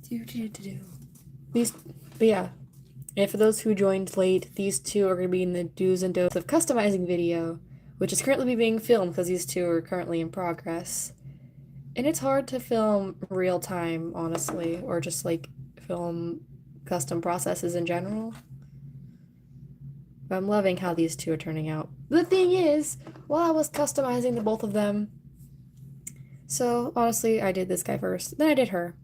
Do. These, but yeah. And for those who joined late, these two are going to be in the do's and don'ts of customizing video, which is currently being filmed because these two are currently in progress. And it's hard to film real time, honestly, or just like film custom processes in general. But I'm loving how these two are turning out. The thing is, while I was customizing the both of them, so honestly, I did this guy first, then I did her.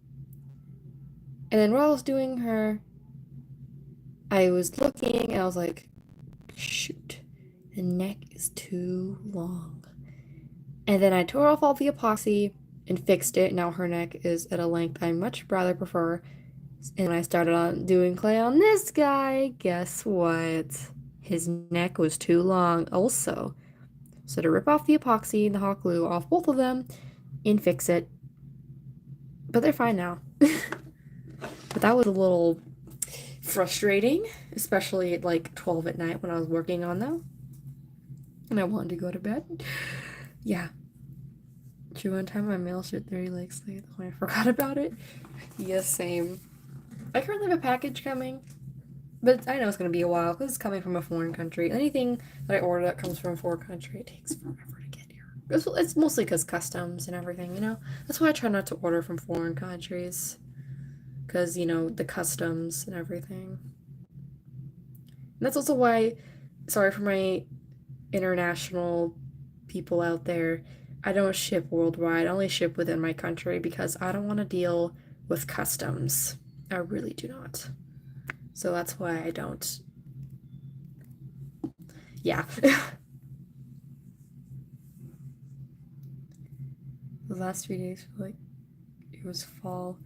And then while I was doing her, I was looking and I was like, shoot, the neck is too long. And then I tore off all the epoxy and fixed it. Now her neck is at a length I much rather prefer. And I started on doing clay on this guy. Guess what? His neck was too long also. So to rip off the epoxy and the hot glue off both of them and fix it. But they're fine now. But that was a little frustrating, especially at like 12 at night when I was working on them. And I wanted to go to bed. Yeah. True, one time my mail shipped 30 legs late when I forgot about it. Yes, same. I currently have a package coming, but I know it's going to be a while because it's coming from a foreign country. Anything that I order that comes from a foreign country, it takes forever to get here. It's mostly because customs and everything, you know? That's why I try not to order from foreign countries. Because, you know, the customs and everything. And that's also why, sorry for my international people out there, I don't ship worldwide. I only ship within my country because I don't want to deal with customs. I really do not. So that's why I don't. Yeah. The last 3 days, like, it was fall.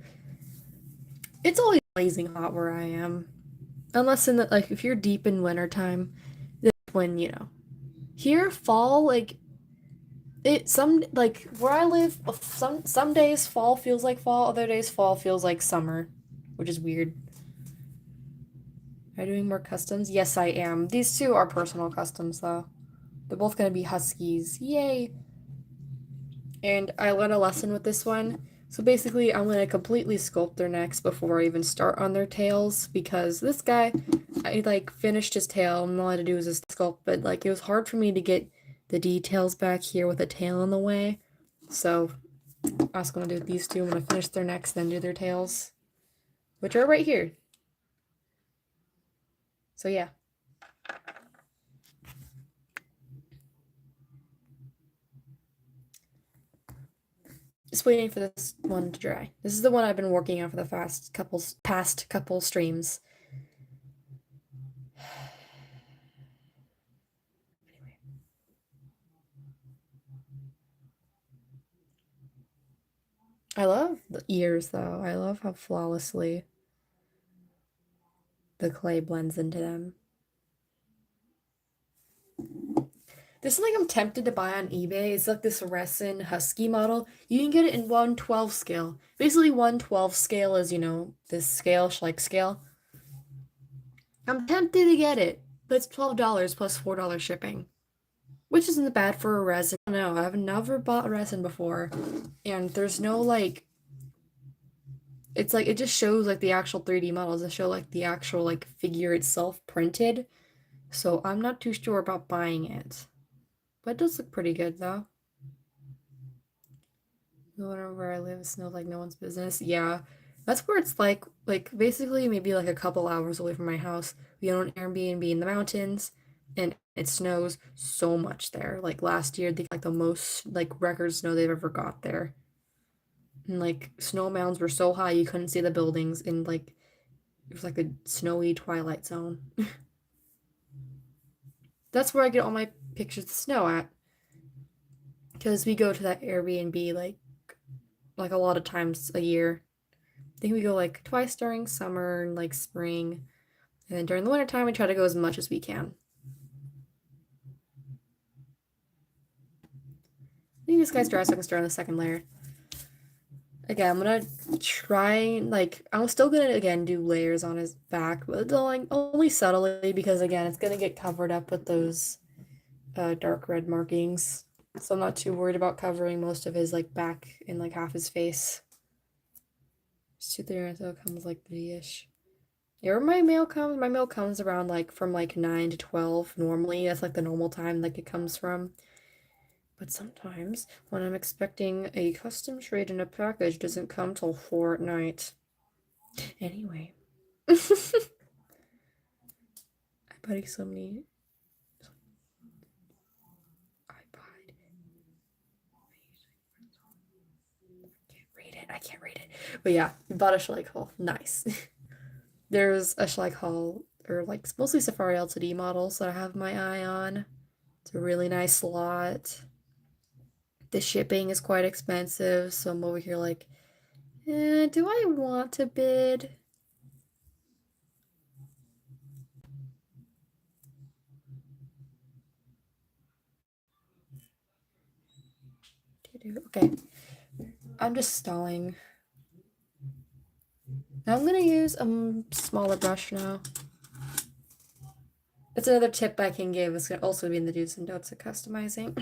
It's always blazing hot where I am. Unless in the, like, if you're deep in wintertime, that's when, you know. Here, fall, like, like, where I live, some days fall feels like fall, other days fall feels like summer, which is weird. Are you doing more customs? Yes, I am. These two are personal customs, though. They're both gonna be huskies. Yay! And I learned a lesson with this one. So basically, I'm gonna completely sculpt their necks before I even start on their tails, because this guy, I, like, finished his tail, and all I had to do was just sculpt, but, like, it was hard for me to get the details back here with a tail in the way. So, I was gonna do these two. I'm gonna finish their necks, then do their tails, which are right here. So, yeah. Just waiting for this one to dry. This is the one I've been working on for the past couple streams. Anyway. I love the ears though. I love how flawlessly the clay blends into them. This is like I'm tempted to buy on eBay. It's like this resin husky model. You can get it in 1/12 scale. Basically 1/12 scale is, you know, this scale, Schleich scale. I'm tempted to get it, but it's $12 plus $4 shipping. Which isn't bad for a resin. No, I've never bought resin before. And there's no like it's like it just shows like the actual 3D models. It show like the actual like figure itself printed. So I'm not too sure about buying it. But it does look pretty good though. Where I live, it snows like no one's business. Yeah. That's where it's like basically maybe like a couple hours away from my house. We own an Airbnb in the mountains and it snows so much there. Like last year they like the most like record snow they've ever got there. And like snow mounds were so high you couldn't see the buildings and like it was like a snowy twilight zone. That's where I get all my pictures of snow at. Because we go to that Airbnb like a lot of times a year. I think we go like twice during summer and like spring. And then during the winter time we try to go as much as we can. I think this guy's dry so I can start on the second layer. Again, I'm gonna try, like, I'm still gonna, again, do layers on his back, but like, only subtly, because, again, it's gonna get covered up with those dark red markings. So I'm not too worried about covering most of his, like, back and, like, half his face. Just 2 3 so it comes, like, 3-ish. Yeah, where my mail comes around, like, from, like, 9 to 12, normally. That's, like, the normal time, like, it comes from. But sometimes, when I'm expecting a custom trade in a package, doesn't come till 4 at night. Anyway. I'm putting so many iPod. I can't read it. But yeah, we bought a Schleichhall. Nice. There's a Schleichhall, or like mostly Safari LTD models that I have my eye on. It's a really nice slot. The shipping is quite expensive, so I'm over here like, do I want to bid? Okay, I'm just stalling. I'm gonna use a smaller brush now. That's another tip I can give. It's gonna also be in the do's and don'ts of customizing.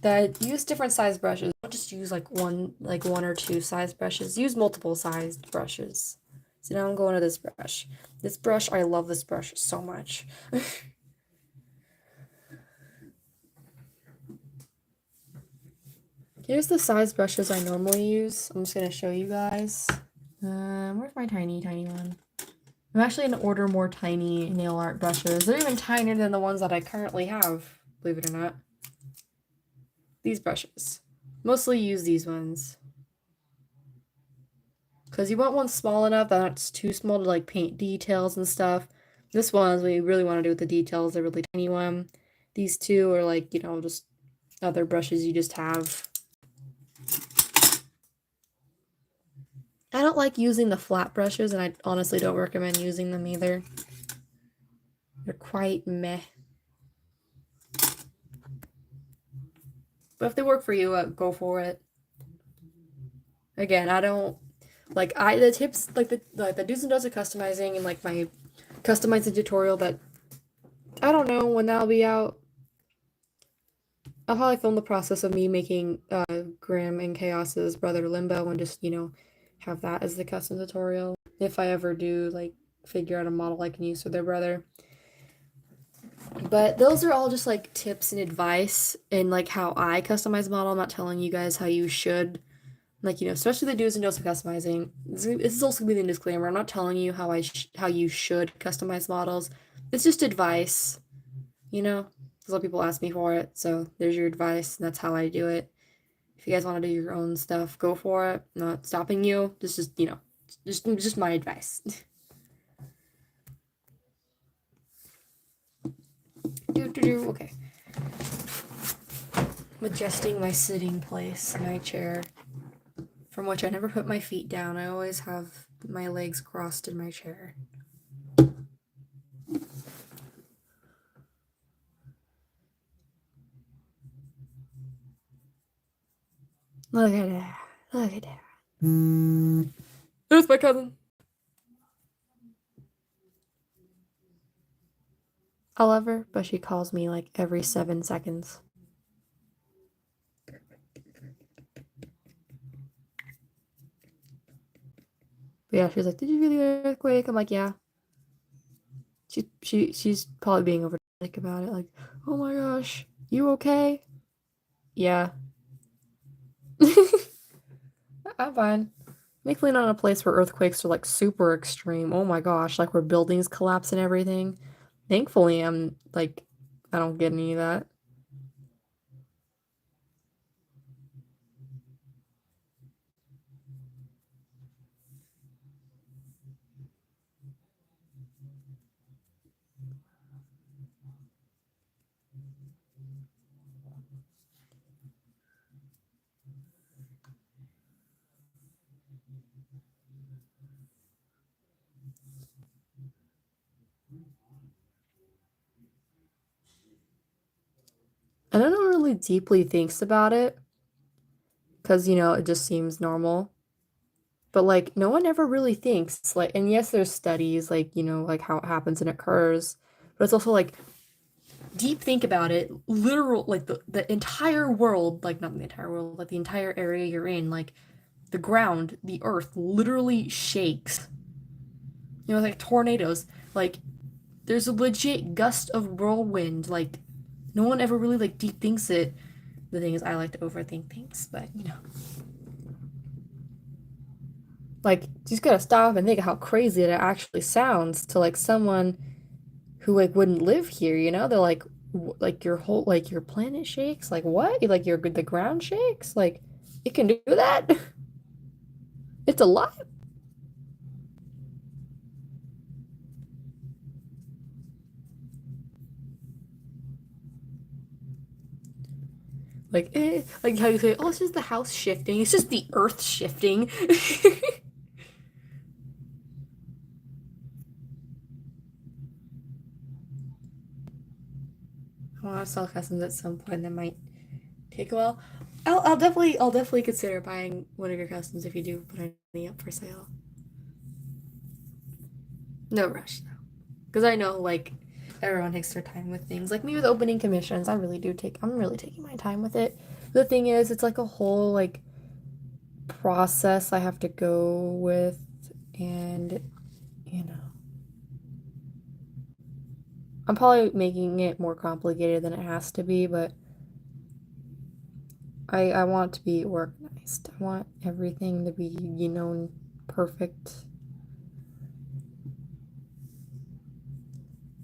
That use different size brushes. Don't just use like one or two size brushes. Use multiple sized brushes. So now I'm going to this brush. This brush, I love this brush so much. Here's the size brushes I normally use. I'm just gonna show you guys. Where's my tiny one? I'm actually gonna order more tiny nail art brushes. They're even tinier than the ones that I currently have, believe it or not. These brushes. Mostly use these ones. Because you want one small enough that's too small to like paint details and stuff. This one is what you really want to do with the details, the really tiny one. These two are like, you know, just other brushes you just have. I don't like using the flat brushes, and I honestly don't recommend using them either. They're quite meh. But if they work for you, go for it. Again, I don't like the tips like the do's and don'ts of customizing and like my customizing tutorial that I don't know when that'll be out. I'll probably film the process of me making Grim and Chaos's brother Limbo and just, you know, have that as the custom tutorial. If I ever do like figure out a model I can use for their brother. But those are all just like tips and advice and like how I customize a model. I'm not telling you guys how you should. Like, you know, especially the do's and don'ts of customizing. This is also gonna be the disclaimer. I'm not telling you how you should customize models. It's just advice, you know. A lot of people ask me for it, so there's your advice, and that's how I do it. If you guys want to do your own stuff, go for it. I'm not stopping you. This is, you know, just my advice. Okay. I'm adjusting my sitting place, my chair, from which I never put my feet down. I always have my legs crossed in my chair. Look at that. Look at that. There's my cousin. I love her, but she calls me like every 7 seconds. But yeah, she's like, "Did you feel the earthquake?" I'm like, "Yeah." She's probably being over about it. Like, "Oh my gosh, you okay?" Yeah. I'm fine. Thankfully not in a place where earthquakes are like super extreme. Oh my gosh, like where buildings collapse and everything. Thankfully, I'm like, I don't get any of that. And no one really deeply thinks about it because, you know, it just seems normal. But like, no one ever really thinks, like, and yes, there's studies, like, you know, like how it happens and occurs, but it's also like, deep think about it, literal, like the entire world, like, not the entire world, like the entire area you're in, like, the ground, the earth literally shakes. You know, like tornadoes, like, there's a legit gust of whirlwind, like, no one ever really, like, deep thinks it. The thing is, I like to overthink things, but, you know. Like, you just gotta stop and think of how crazy it actually sounds to like someone who like wouldn't live here, you know? They're like, like your whole like your planet shakes. Like what? Like your the ground shakes? Like it can do that? It's alive. Like how you say, oh, it's just the house shifting. It's just the earth shifting. I want to sell customs at some point. That might take a while. I'll definitely consider buying one of your customs if you do put any up for sale. No rush though, because I know like everyone takes their time with things. Like me with opening commissions, I really do take. I'm really taking my time with it. The thing is, it's like a whole like process I have to go with, and you know, I'm probably making it more complicated than it has to be, but I want to be organized. I want everything to be, you know, perfect.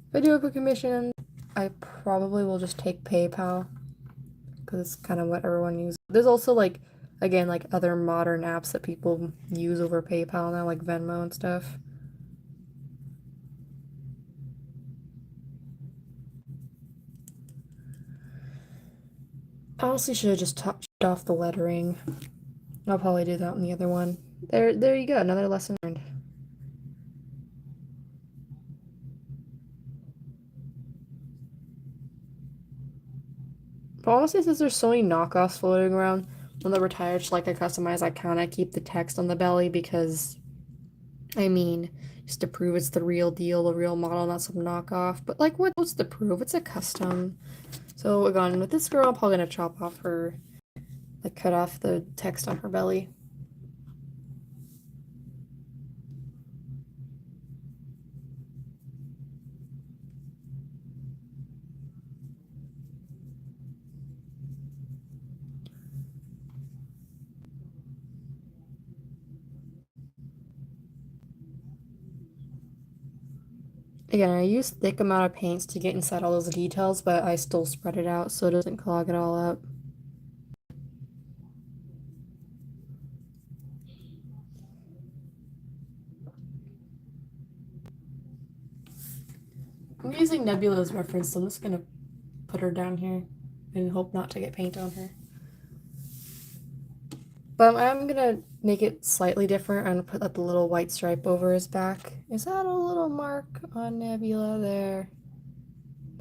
If I do open commission, I probably will just take PayPal because it's kind of what everyone uses. There's also like, again, like other modern apps that people use over PayPal now, like Venmo and stuff. I honestly should have just touched off the lettering. I'll probably do that on the other one. There you go, another lesson learned. But honestly, since there's so many knockoffs floating around, when they're retired, just like a customized icon, I keep the text on the belly because, I mean, just to prove it's the real deal, the real model, not some knockoff. But like, what's the proof? It's a custom. So again, with this girl, I'm probably gonna chop off her, like, cut off the text on her belly. Again, I use thick amount of paints to get inside all those details, but I still spread it out so it doesn't clog it all up. I'm using Nebula's reference, so I'm just gonna put her down here and hope not to get paint on her. But I'm gonna make it slightly different. I'm gonna put like the little white stripe over his back. Is that a little mark on Nebula there?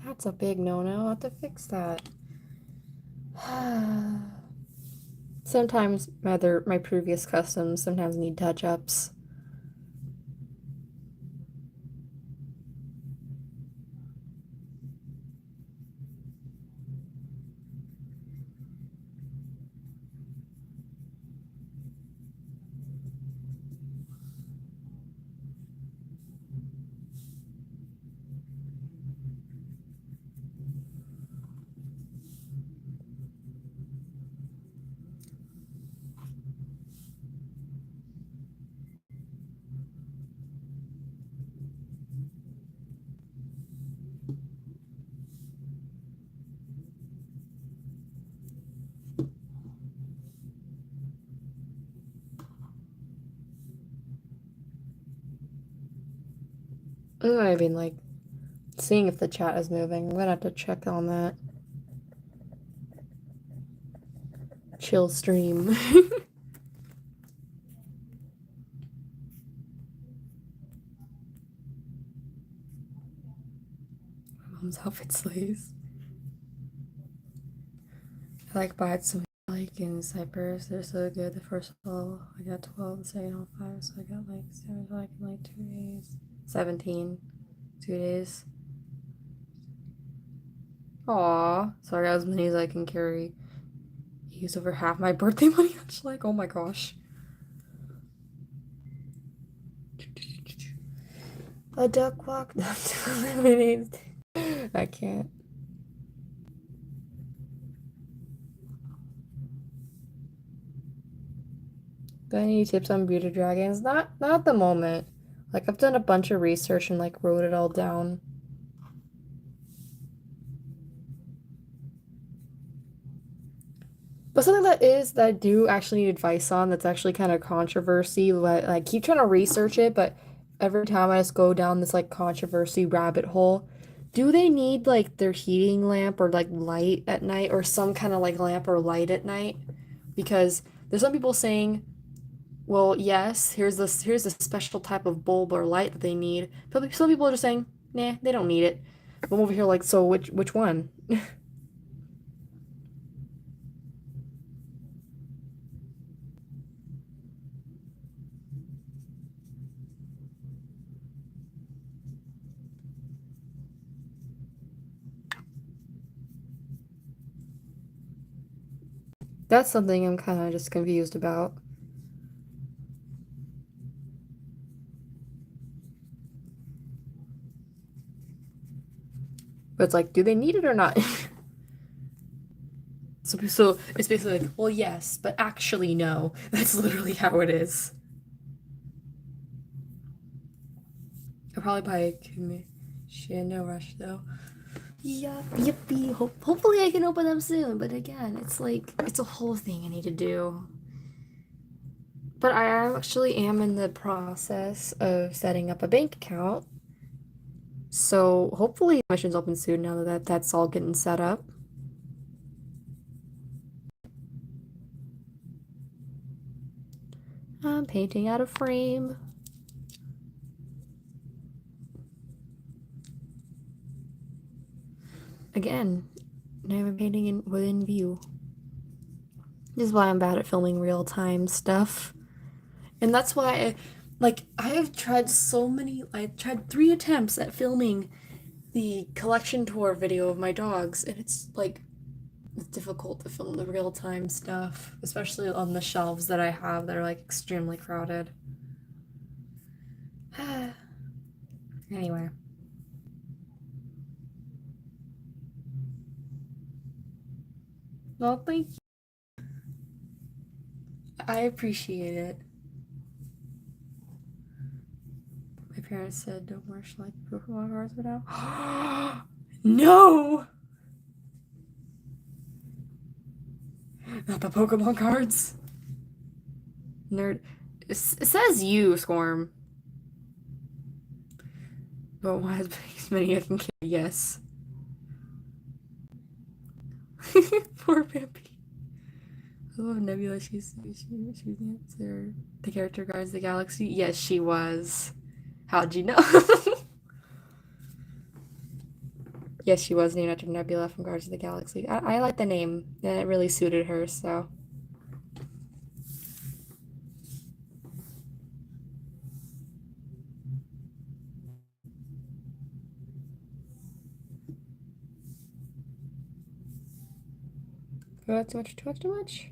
That's a big no-no. I'll have to fix that. Sometimes my previous customs sometimes need touch-ups. I'm not even like seeing if the chat is moving. I'm gonna have to check on that. Chill stream. Mom's outfit slays. I like bought some like in Cyprus. They're so good. The first haul I got 12, the second haul 5, so I got like 7 like in like 2 days. 17. 2 days. Aw. So I got as many as I can carry. Use over half my birthday money actually. Like, oh my gosh. A duck walk down to lemonade. I can't. Got any tips on bearded dragons? Not at the moment. Like I've done a bunch of research and like wrote it all down. But something that I do actually need advice on that's actually kind of controversy. Like I keep trying to research it, but every time I just go down this like controversy rabbit hole. Do they need like their heating lamp or like light at night or some kind of like lamp or light at night? Because there's some people saying, well, yes, here's a special type of bulb or light that they need. But some people are just saying, nah, they don't need it. But I'm over here like, so which one? That's something I'm kind of just confused about. But it's like, do they need it or not? So it's basically like, well, yes, but actually no. That's literally how it is. I'll probably buy a Kimmy. No rush though. Yup, yippee. Hopefully I can open them soon. But again, it's like it's a whole thing I need to do. But I actually am in the process of setting up a bank account. So hopefully missions open soon now that that's all getting set up. I'm painting out a frame. Again, now I'm painting within view. This is why I'm bad at filming real time stuff. And that's why I have tried I tried 3 attempts at filming the collection tour video of my dogs, and it's difficult to film the real time stuff, especially on the shelves that I have that are like extremely crowded. Anyway, well, thank you. I appreciate it. My parents said don't wish like Pokemon cards without. No! Not the Pokemon cards. Nerd. It says you, Squirm. But why as many I can carry? Yes. Poor Bambi. I love Nebula. She was the answer. The character guards the galaxy. Yes, she was. How'd you know? Yes, she was named after Nebula from Guardians of the Galaxy. I like the name, and it really suited her, so. Oh, too much, too much, too much.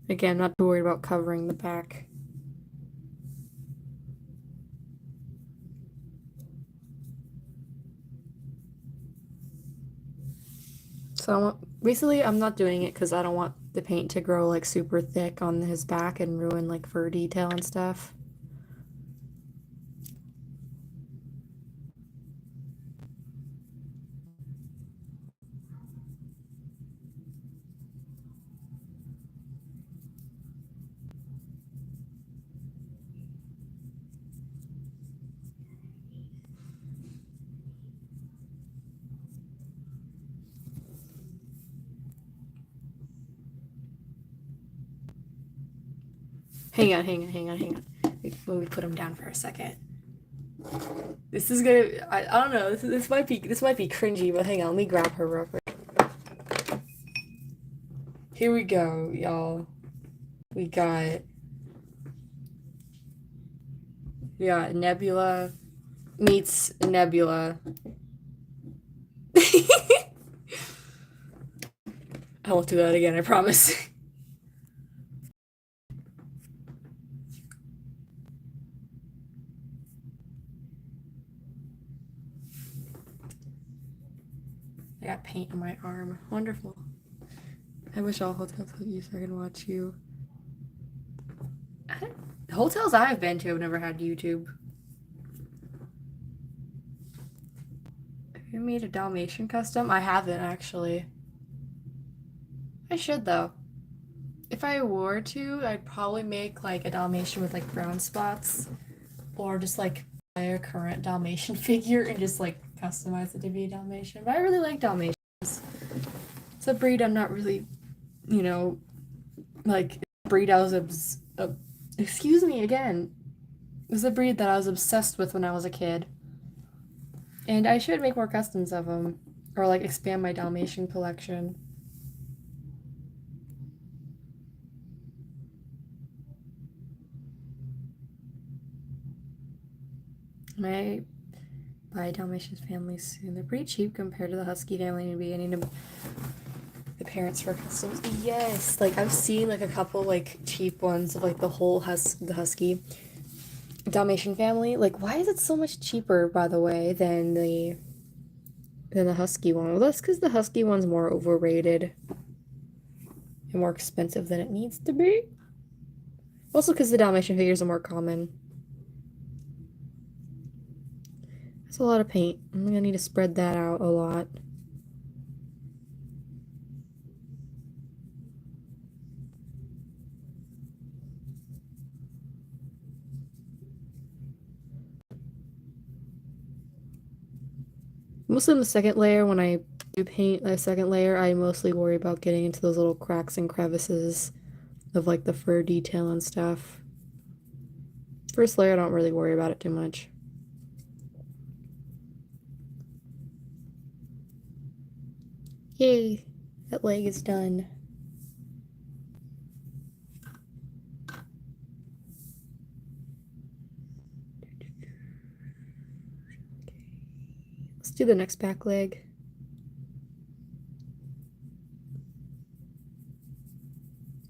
Again, not too worried about covering the back. So basically, I'm not doing it because I don't want the paint to grow like super thick on his back and ruin like fur detail and stuff. Hang on. Let me put him down for a second. This is gonna, I don't know, this might be cringy, but hang on, let me grab her real quick. Here we go, y'all. We got, we got Nebula meets Nebula. I won't do that again, I promise. I got paint on my arm. Wonderful. I wish all hotels had you so I can watch you. Hotels I've been to have never had YouTube. Have you made a Dalmatian custom? I haven't actually. I should though. If I were to, I'd probably make like a Dalmatian with like brown spots, or just like buy a current Dalmatian figure and just like customize it to be a Dalmatian. But I really like Dalmatians. It's a breed I'm not really, you know, like a breed I was excuse me again. It was a breed that I was obsessed with when I was a kid. And I should make more customs of them, or like expand my Dalmatian collection. My buy Dalmatian families soon. They're pretty cheap compared to the Husky family in the beginning of the parents for customs. Yes, like I've seen like a couple like cheap ones of like the Husky Dalmatian family. Like why is it so much cheaper by the way than the Husky one? Well, that's because the Husky one's more overrated and more expensive than it needs to be. Also because the Dalmatian figures are more common. That's a lot of paint. I'm gonna need to spread that out a lot. Mostly in the second layer, when I do paint the second layer, I mostly worry about getting into those little cracks and crevices of like the fur detail and stuff. First layer, I don't really worry about it too much. Yay, that leg is done. Let's do the next back leg.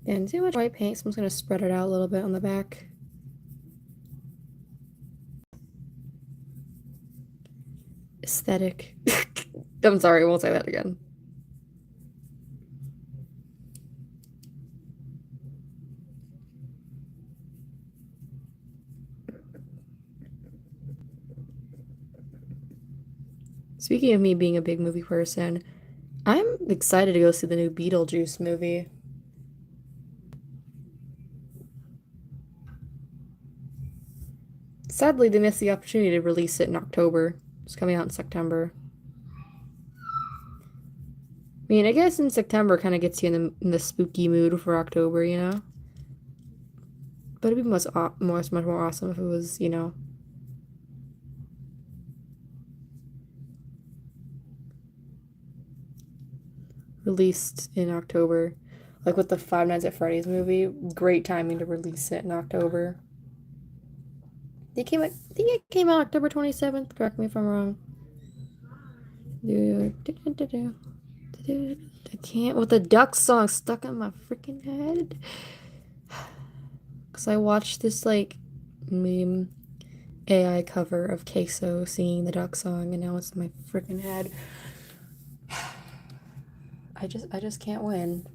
And too much white paint, so I'm just gonna spread it out a little bit on the back. Aesthetic. I'm sorry, I won't say that again. Speaking of me being a big movie person, I'm excited to go see the new Beetlejuice movie. Sadly, they missed the opportunity to release it in October. It's coming out in September. I mean, I guess in September kind of gets you in the spooky mood for October, you know? But it'd be much more awesome if it was, you know, released in October. Like with the Five Nights at Freddy's movie, great timing to release it in October. I think it came out October 27th, correct me if I'm wrong. I can't, with the duck song stuck in my freaking head. Because I watched this, like, meme AI cover of Queso singing the duck song, and now it's in my freaking head. I just can't win.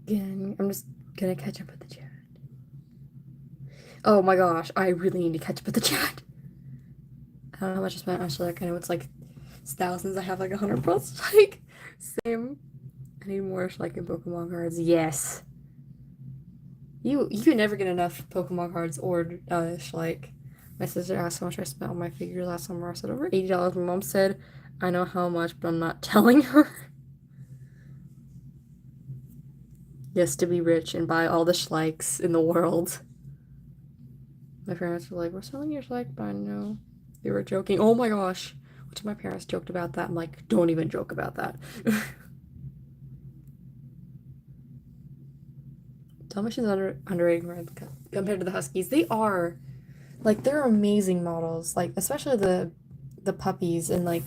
Again, I'm just gonna catch up with the chat. Oh my gosh, I really need to catch up with the chat. I don't know how much I spent on Schleck. I know it's like it's thousands. I have like 100 plus. Like, same. I need more Schleck and Pokemon cards. Yes. You can never get enough Pokemon cards or Schleck. My sister asked how much I spent on my figures last summer. I said over $80. My mom said, I know how much, but I'm not telling her. Yes, to be rich and buy all the Schlecks in the world. My parents were like, we're selling your Schleck, but I know. They were joking. Oh my gosh. Which of my parents joked about that? I'm like, don't even joke about that. Dalmatians underrated compared to the Huskies. They are. Like they're amazing models, like especially the puppies and like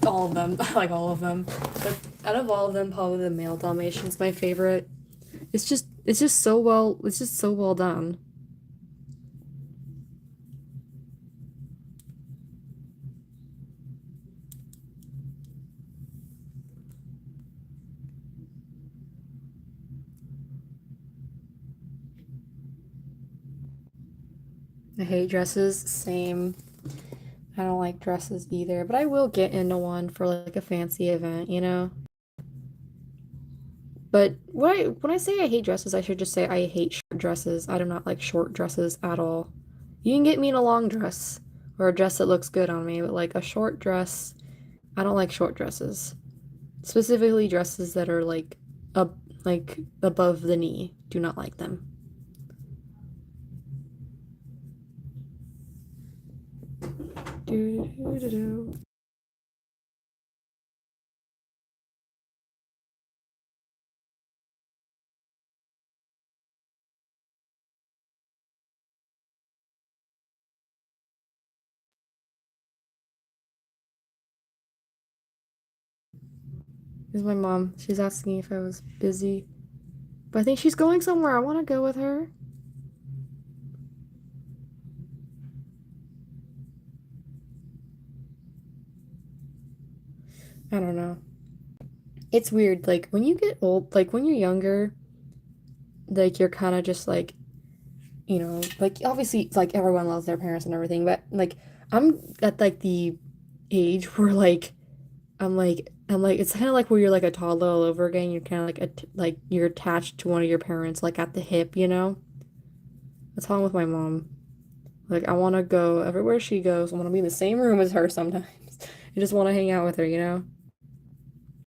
all of them, like all of them. But out of all of them, probably the male Dalmatian's my favorite. It's just so well done. I hate dresses, same. I don't like dresses either, but I will get into one for like a fancy event, you know? But when I say I hate dresses, I should just say I hate short dresses. I do not like short dresses at all. You can get me in a long dress or a dress that looks good on me, but like a short dress, I don't like short dresses. Specifically dresses that are up like above the knee. Do not like them. Do do do do. Here's my mom. She's asking if I was busy. But I think she's going somewhere. I want to go with her. I don't know. It's weird. Like when you get old, like when you're younger, like you're kind of just like, like obviously like everyone loves their parents and everything, but like I'm at like the age where I'm like it's kind of like where you're like a toddler all over again. You're kind of like like you're attached to one of your parents like at the hip, you know? That's how I'm with my mom. Like I want to go everywhere she goes. I want to be in the same room as her sometimes. I just want to hang out with her, you know?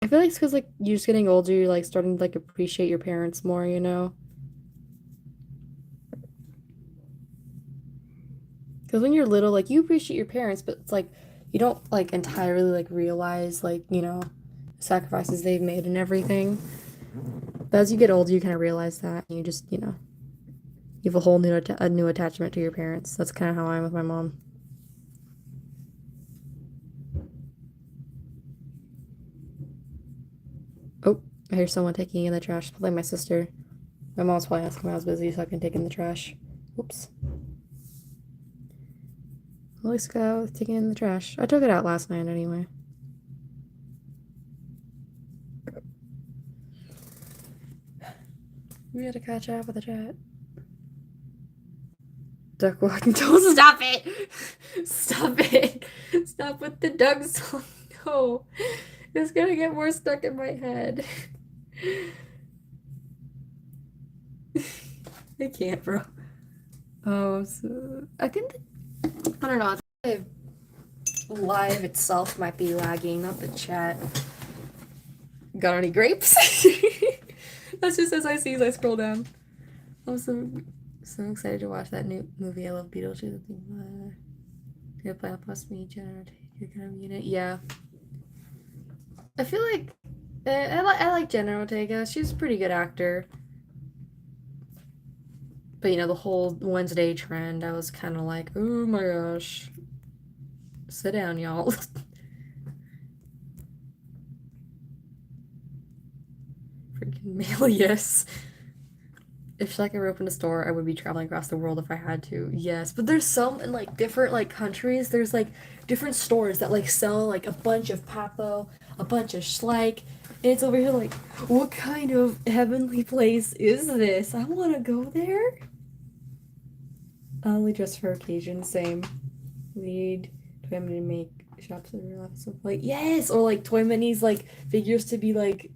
I feel like it's because like you're just getting older, you're like starting to like appreciate your parents more, you know? Because when you're little, like you appreciate your parents, but it's like you don't like entirely like realize like, sacrifices they've made and everything. But as you get older, you kind of realize that and you just, you have a whole a new attachment to your parents. That's kind of how I am with my mom. Oh, I hear someone taking in the trash. Probably my sister. My mom's probably asking me I was busy so I can take in the trash. Oops. At least go taking in the trash. I took it out last night anyway. We had to catch up with the chat. Duck walking. Don't stop it! Stop it! Stop with the duck song. No. It's gonna get more stuck in my head. I can't, bro. Oh, so I think I don't know. I think the live itself might be lagging, not the chat. Got any grapes? That's just as I see as I scroll down. I'm so excited to watch that new movie. I love Beetlejuice. Good plan plus me, Jenna. You're kind of unit. Yeah. I feel like I like Jenna Ortega. She's a pretty good actor. But the whole Wednesday trend, I was kind of like, oh my gosh. Sit down, y'all. Freaking Melius. If like I opened a store, I would be traveling across the world if I had to. Yes, but there's some in like different like countries. There's like different stores that like sell like a bunch of Papo, a bunch of Schleich, and it's over here like, what kind of heavenly place is this? I want to go there. Only just for occasion, same. Need Toy Mini to make shops in real life stuff like yes, or like Toy Minis like figures to be like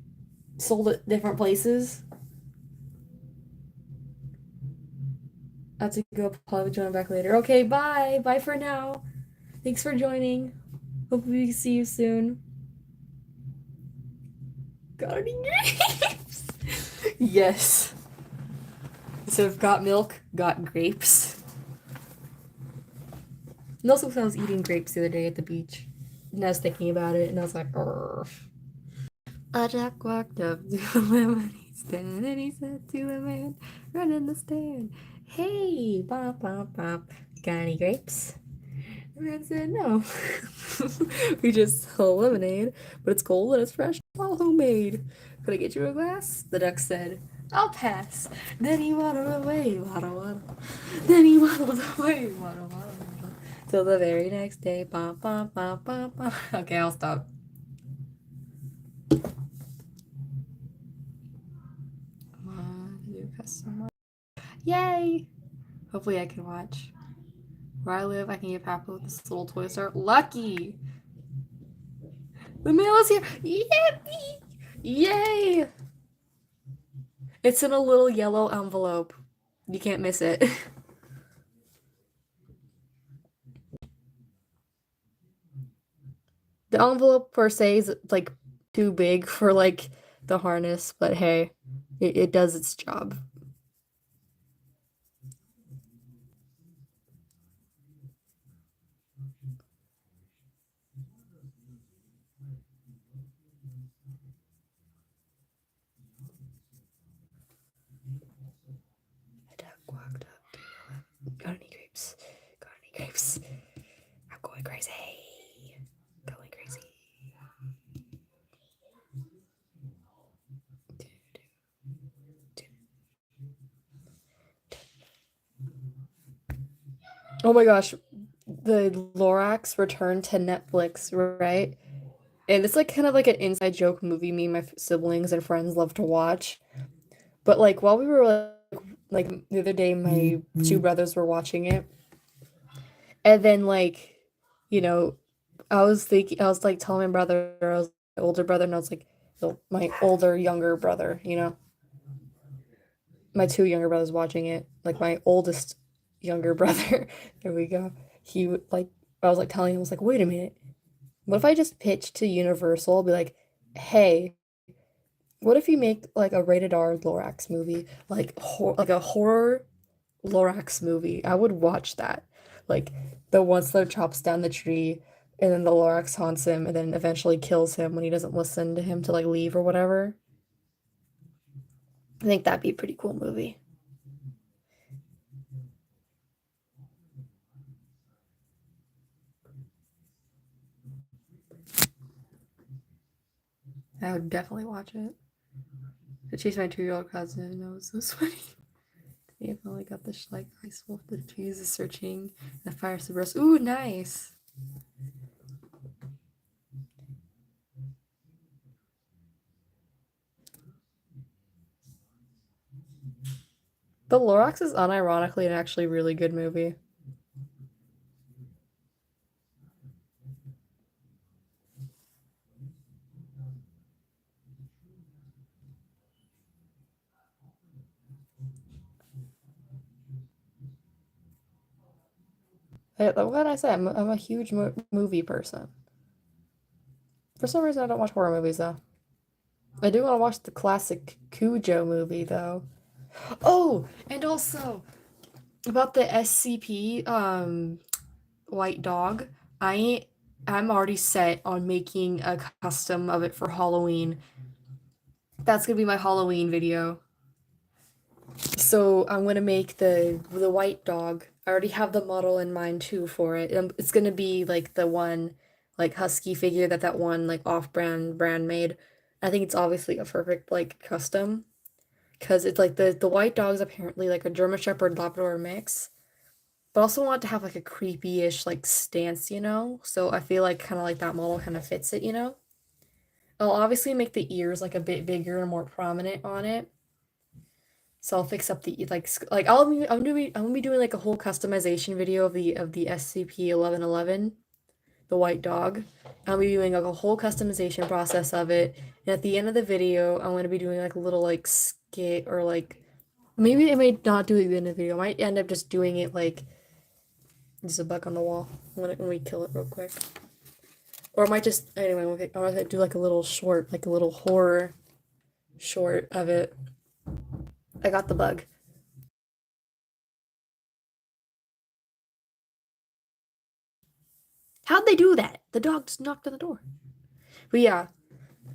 sold at different places. I have to go. Probably join back later. Okay, bye. Bye for now. Thanks for joining. Hope we see you soon. Got any grapes? Yes. Instead of got milk, got grapes. And also, I was eating grapes the other day at the beach, and I was thinking about it, and I was like, "Urgh." A Jack walked up to a lemonade stand, and he said to a man, "Run in the stand." Hey, bop, bop, bop. Got any grapes? The man said no. We just sell lemonade, but it's cold and it's fresh, all homemade. Could I get you a glass? The duck said, I'll pass. Then he waddled away, waddle, waddle. Then he waddled away, waddle, waddle, waddle. Till the very next day, bop, bop, bop, bop, bop. Okay, I'll stop. Come on, new customer. Yay! Hopefully I can watch. Where I live, I can get Papa with this little toy store. Lucky! The mail is here! Yippee! Yay! It's in a little yellow envelope. You can't miss it. The envelope per se is like too big for like the harness, but hey, it does its job. A duck walked up to the left. Got any grapes? Got any grapes? I'm going crazy. Going crazy. Oh my gosh, the Lorax returned to Netflix, right? And it's like kind of like an inside joke movie me and my siblings and friends love to watch. But like while we were like the other day, my two brothers were watching it, and then like, you know, I was like telling my brother, I was my older brother, and I was like, my older younger brother, you know, my two younger brothers watching it, like my oldest younger brother. There we go. He would like, I was like telling him, I was like, wait a minute, what if I just pitch to Universal, be like, hey, what if you make like a rated R Lorax movie, like a horror Lorax movie? I would watch that. Like the once that chops down the tree and then the Lorax haunts him and then eventually kills him when he doesn't listen to him to like leave or whatever. I think that'd be a pretty cool movie. I would definitely watch it. To chase my 2-year-old cousin, that was so sweaty. We have only got this like ice wolf. The trees is searching. The fire submerged. Ooh, nice. The Lorax is unironically an actually really good movie. What did I say? I'm a huge movie person. For some reason, I don't watch horror movies though. I do want to watch the classic Cujo movie though. Oh, and also about the SCP White Dog. I I'm already set on making a custom of it for Halloween. That's gonna be my Halloween video. So I'm gonna make the white dog. I already have the model in mind too for it. It's gonna be like the one like husky figure that one like off-brand brand made. I think it's obviously a perfect like custom because it's like the white dog's apparently like a German Shepherd Labrador mix, but also want to have like a creepy-ish like stance, you know? So I feel like kind of like that model kind of fits it, you know? I'll obviously make the ears like a bit bigger and more prominent on it. So I'll fix up the like I'm gonna be doing like a whole customization video of the SCP-1111, the white dog. I'll be doing like a whole customization process of it. And at the end of the video, I'm gonna be doing like a little like skit or like maybe I may not do it at the end of the video. I might end up just doing it like there's a bug on the wall. When we kill it real quick. Or I might just anyway, okay, I might do like a little short, like a little horror short of it. I got the bug. How'd they do that? The dog just knocked on the door. But yeah,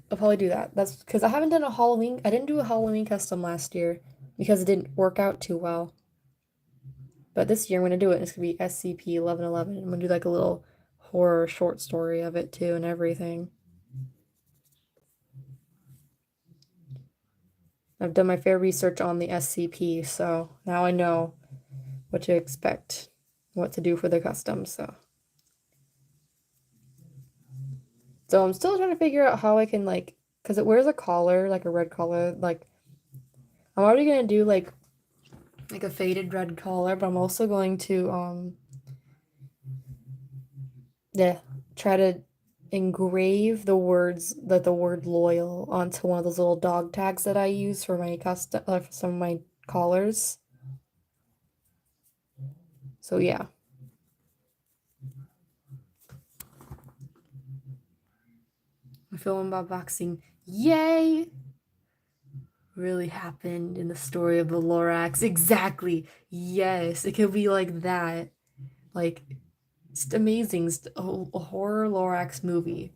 I'll probably do that. That's because I haven't done a Halloween. I didn't do a Halloween custom last year because it didn't work out too well. But this year I'm gonna do it. It's gonna be SCP-1111. I'm gonna do like a little horror short story of it too and everything. I've done my fair research on the SCP, so now I know what to expect, what to do for the custom, so. So I'm still trying to figure out how I can like, because it wears a collar, like a red collar, like I'm already gonna do like a faded red collar, but I'm also going to yeah, try to engrave the words that the word loyal onto one of those little dog tags that I use for my custom for some of my collars. So yeah. A film about boxing. Yay! Really happened in the story of the Lorax. Exactly. Yes, it could be like that. Like it's amazing. A horror Lorax movie.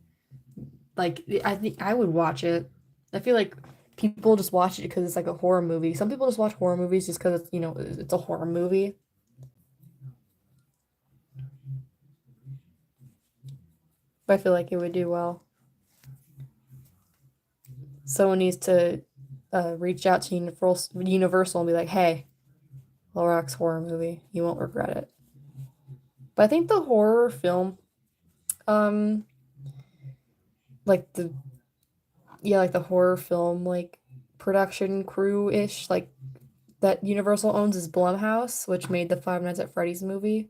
Like I think I would watch it. I feel like people just watch it because it's like a horror movie. Some people just watch horror movies just because it's, you know, it's a horror movie. But I feel like it would do well. Someone needs to reach out to Universal and be like, "Hey, Lorax horror movie. You won't regret it." But I think the horror film, um, like the yeah, like the horror film like production crew-ish, like that Universal owns is Blumhouse, which made the Five Nights at Freddy's movie,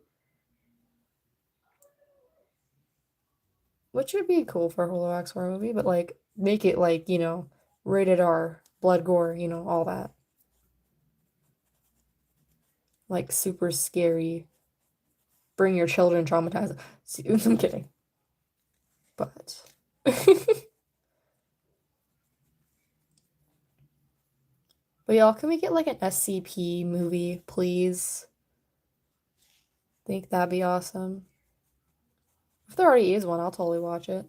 which would be cool for a Lorax horror movie, but like make it like, you know, rated R, blood gore, you know, all that. Like super scary. Bring your children traumatized. I'm kidding. But but y'all, can we get like an SCP movie, please? Think that'd be awesome. If there already is one, I'll totally watch it.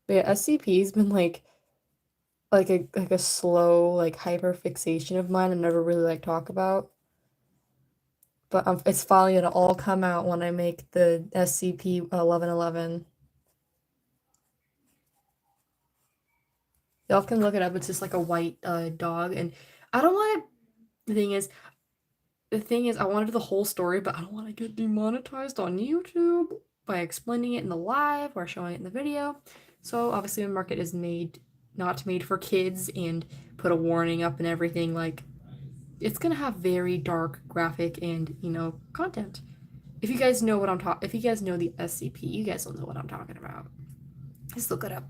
But yeah, SCP's been like a slow like hyper fixation of mine. I never really like talk about. But it's finally gonna all come out when I make the SCP-1111. Y'all can look it up. It's just like a white dog, and I don't want to. The thing is, I want to do the whole story, but I don't want to get demonetized on YouTube by explaining it in the live or showing it in the video. So obviously, the market is not made for kids, and put a warning up and everything. Like it's gonna have very dark, graphic, and content. If you guys know what I'm talking, if you guys know the SCP, you guys will know what I'm talking about. Just look it up.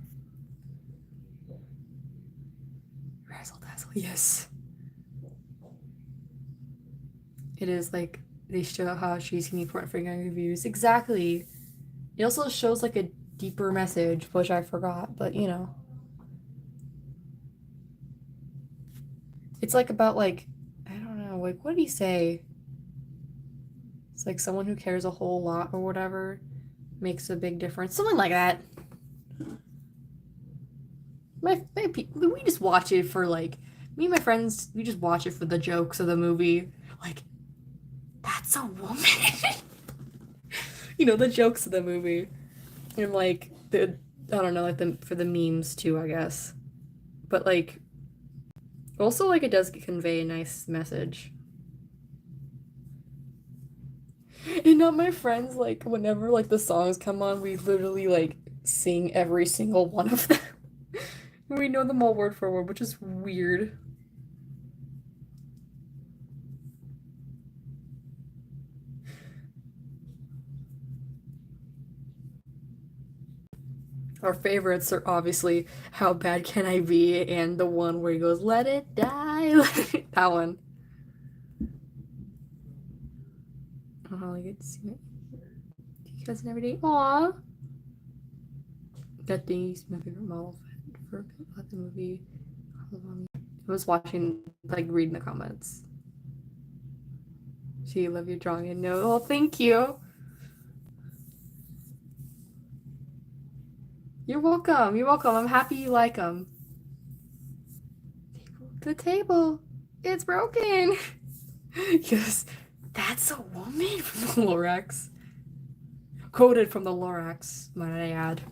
Razzle dazzle, yes. It is like they show how she's gonna be important for young reviews. Exactly. It also shows like a deeper message, which I forgot, but it's like about like I don't know, like what did he say? It's like someone who cares a whole lot or whatever makes a big difference, something like that. We just watch it for like me and my friends. We just watch it for the jokes of the movie. Like that's a woman. The jokes of the movie. And like the I don't know, like the for the memes too, I guess. But like also like it does convey a nice message. And not my friends, like whenever like the songs come on, we literally like sing every single one of them. We know them all word for word, which is weird. Our favorites are obviously How Bad Can I Be and the one where he goes, Let it die. That one. Oh, Holly, good to see you. You guys every day. Aw. That thing used to be my favorite model for the movie. I was watching, like, reading the comments. She love your drawing and no. Oh, thank you. You're welcome. You're welcome. I'm happy you like them. The table. It's broken. Yes, that's a woman from the Lorax. Quoted from the Lorax, might I add.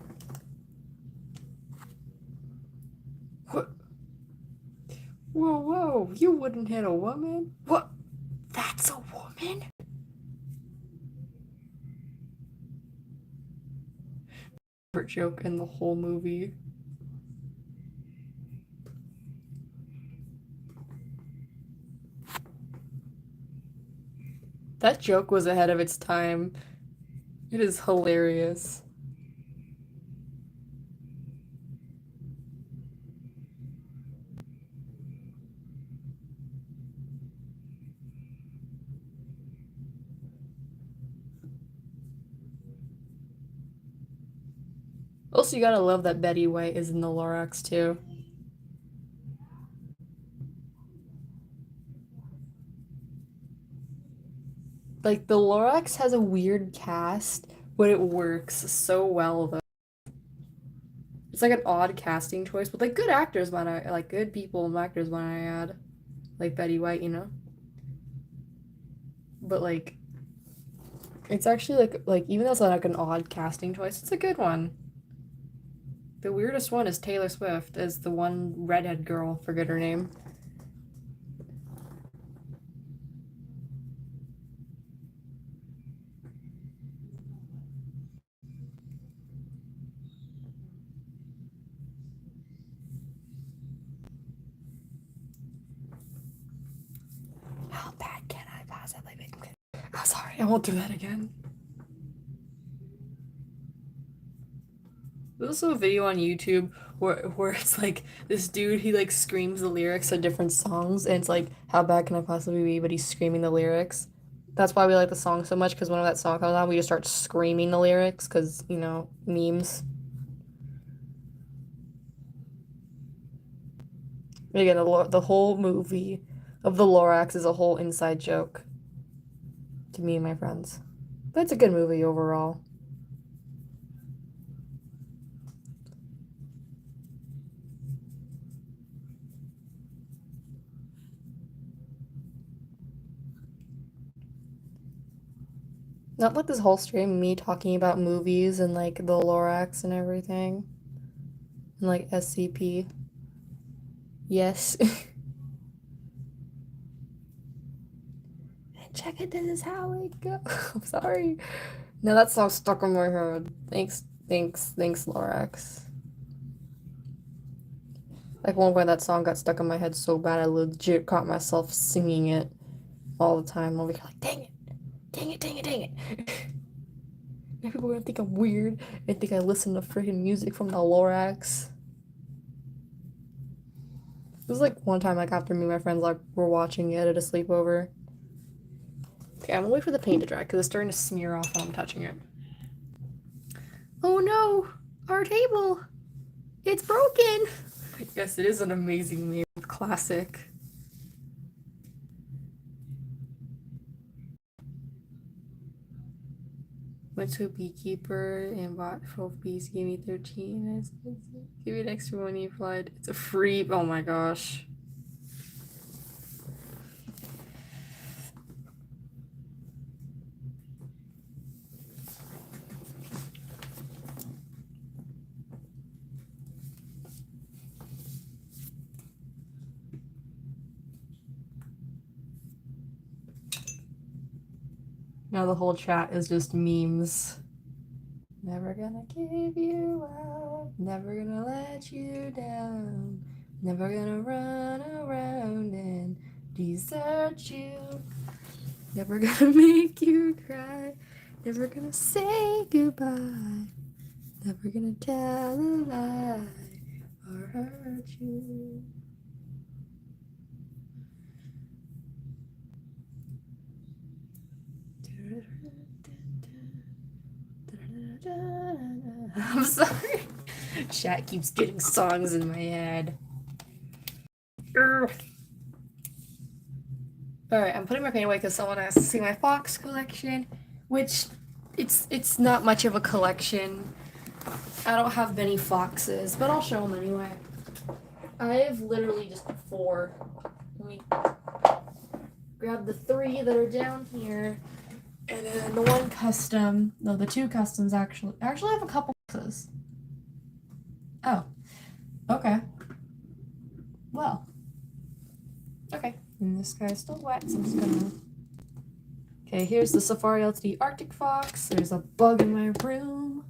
What? Whoa, whoa, you wouldn't hit a woman? What? That's a woman? Favorite joke in the whole movie. That joke was ahead of its time. It is hilarious. Also, you gotta love that Betty White is in the Lorax too. Like, the Lorax has a weird cast, but it works so well, though. It's like an odd casting choice, but like good actors, might I like good people and actors, might I add. Like Betty White, you know? But like, it's actually like even though it's like an odd casting choice, it's a good one. The weirdest one is Taylor Swift as the one redhead girl, forget her name. How bad can I possibly be? I'm sorry, I won't do that again. There's also a video on YouTube where it's like this dude, he like screams the lyrics of different songs, and it's like, how bad can I possibly be? But he's screaming the lyrics. That's why we like the song so much, because whenever that song comes on, we just start screaming the lyrics, because, you know, memes. And again, the whole movie of the Lorax is a whole inside joke to me and my friends. But it's a good movie overall. Not like this whole stream, me talking about movies and like the Lorax and everything. And like SCP. Yes. Check it, this is how it goes. I'm sorry. No, that song's stuck in my head. Thanks, Lorax. Like one point that song got stuck in my head so bad I legit caught myself singing it all the time. I'll be like, dang it, dang it, dang it, dang it. And people are gonna think I'm weird and think I listen to freaking music from the Lorax. It was like one time, like after me and my friends like were watching it at a sleepover. Okay, I'm gonna wait for the paint to dry because it's starting to smear off when I'm touching it. Oh no, our table, it's broken. Yes, it is an amazingly classic. Went to a beekeeper and bought 12 bees, gave me 13. Give me an extra one, he applied. It's a free, oh my gosh. Now the whole chat is just memes. Never gonna give you up, never gonna let you down, never gonna run around and desert you, never gonna make you cry, never gonna say goodbye, never gonna tell a lie or hurt you. I'm sorry. Chat keeps getting songs in my head. Alright, I'm putting my paint away because someone asked to see my fox collection, which it's not much of a collection. I don't have many foxes, but I'll show them anyway. I have literally just 4. Let me grab the 3 that are down here, and then the one custom, no, the 2 customs actually. I actually have a couple boxes. Oh, okay. Well, okay. And this guy's still wet, so I'm just gonna. Okay, here's the Safari Ltd Arctic Fox. There's a bug in my room.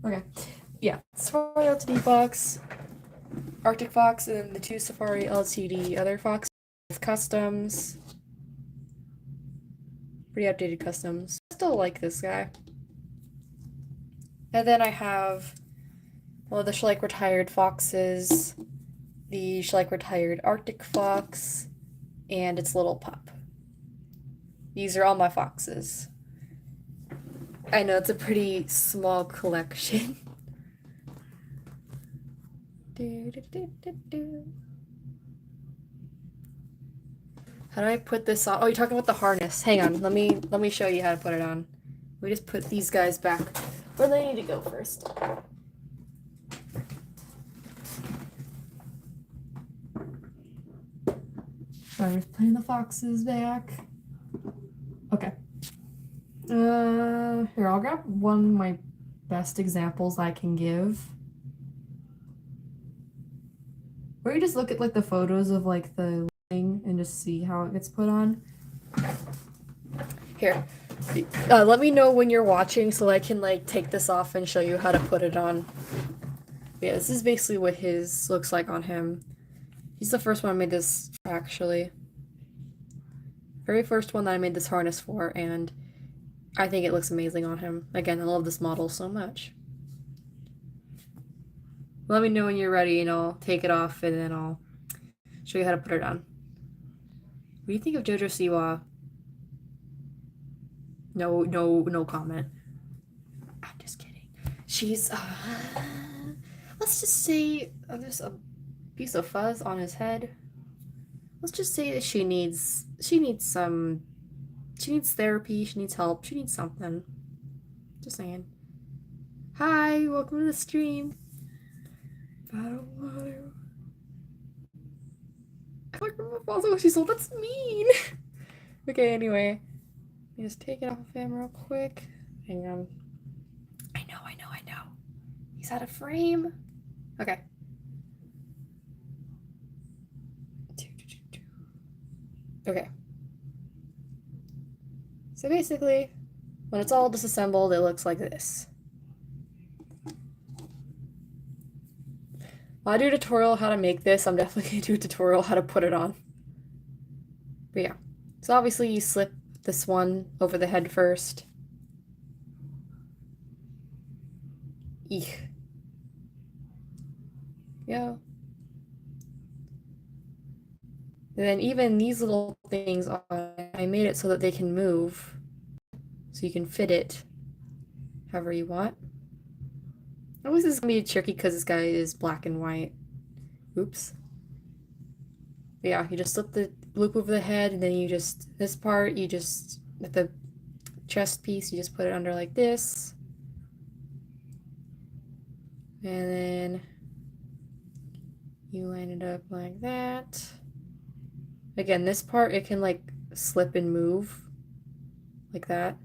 Okay, yeah, Safari Ltd box, Arctic Fox, and then the 2 Safari Ltd other foxes with customs. Pretty updated customs. I still like this guy. And then I have, well, the Schleich Retired Foxes, the Schleich Retired Arctic Fox, and its little pup. These are all my foxes. I know it's a pretty small collection. How do I put this on? Oh, you're talking about the harness. Hang on, let me show you how to put it on. We just put these guys back where they need to go first. I'm just putting the foxes back. Okay. Here, I'll grab one of my best examples I can give. Or you just look at like the photos of like the thing and just see how it gets put on. Here, let me know when you're watching so I can like take this off and show you how to put it on. Yeah, this is basically what his looks like on him. He's the first one I made this for, actually. Very first one that I made this harness for, and I think it looks amazing on him. Again, I love this model so much. Let me know when you're ready and I'll take it off and then I'll show you how to put it on. What do you think of JoJo Siwa? No comment. I'm just kidding. She's, let's just say there's a piece of fuzz on his head. Let's just say that she needs therapy, she needs help, she needs something. Just saying. Hi, welcome to the stream. I don't want to. I like also she's so that's mean. Okay, anyway. Let me just take it off of him real quick. Hang on. I know. He's out of frame. Okay. Okay. So basically, when it's all disassembled, it looks like this. When I do a tutorial how to make this, I'm definitely going to do a tutorial how to put it on. But yeah. So obviously you slip this one over the head first. Eek. Yeah. And then even these little things, I made it so that they can move. So you can fit it however you want. Always this is gonna be tricky because this guy is black and white. Oops. But yeah, you just slip the loop over the head and then you just, this part, you just, with the chest piece, you just put it under like this. And then you line it up like that. Again, this part, it can like slip and move like that.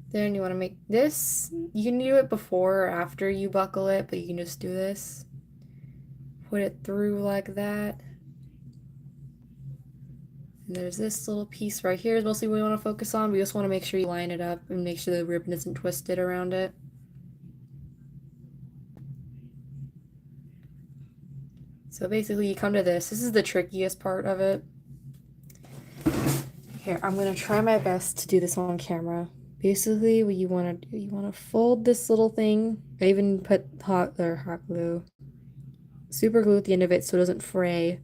Then you want to make this, you can do it before or after you buckle it, but you can just do this. Put it through like that. And there's this little piece right here is mostly what we want to focus on. We just want to make sure you line it up and make sure the ribbon isn't twisted around it. So basically you come to this. This is the trickiest part of it. Here, I'm going to try my best to do this on camera. Basically, what you want to do, you want to fold this little thing. I even put hot glue, super glue at the end of it so it doesn't fray.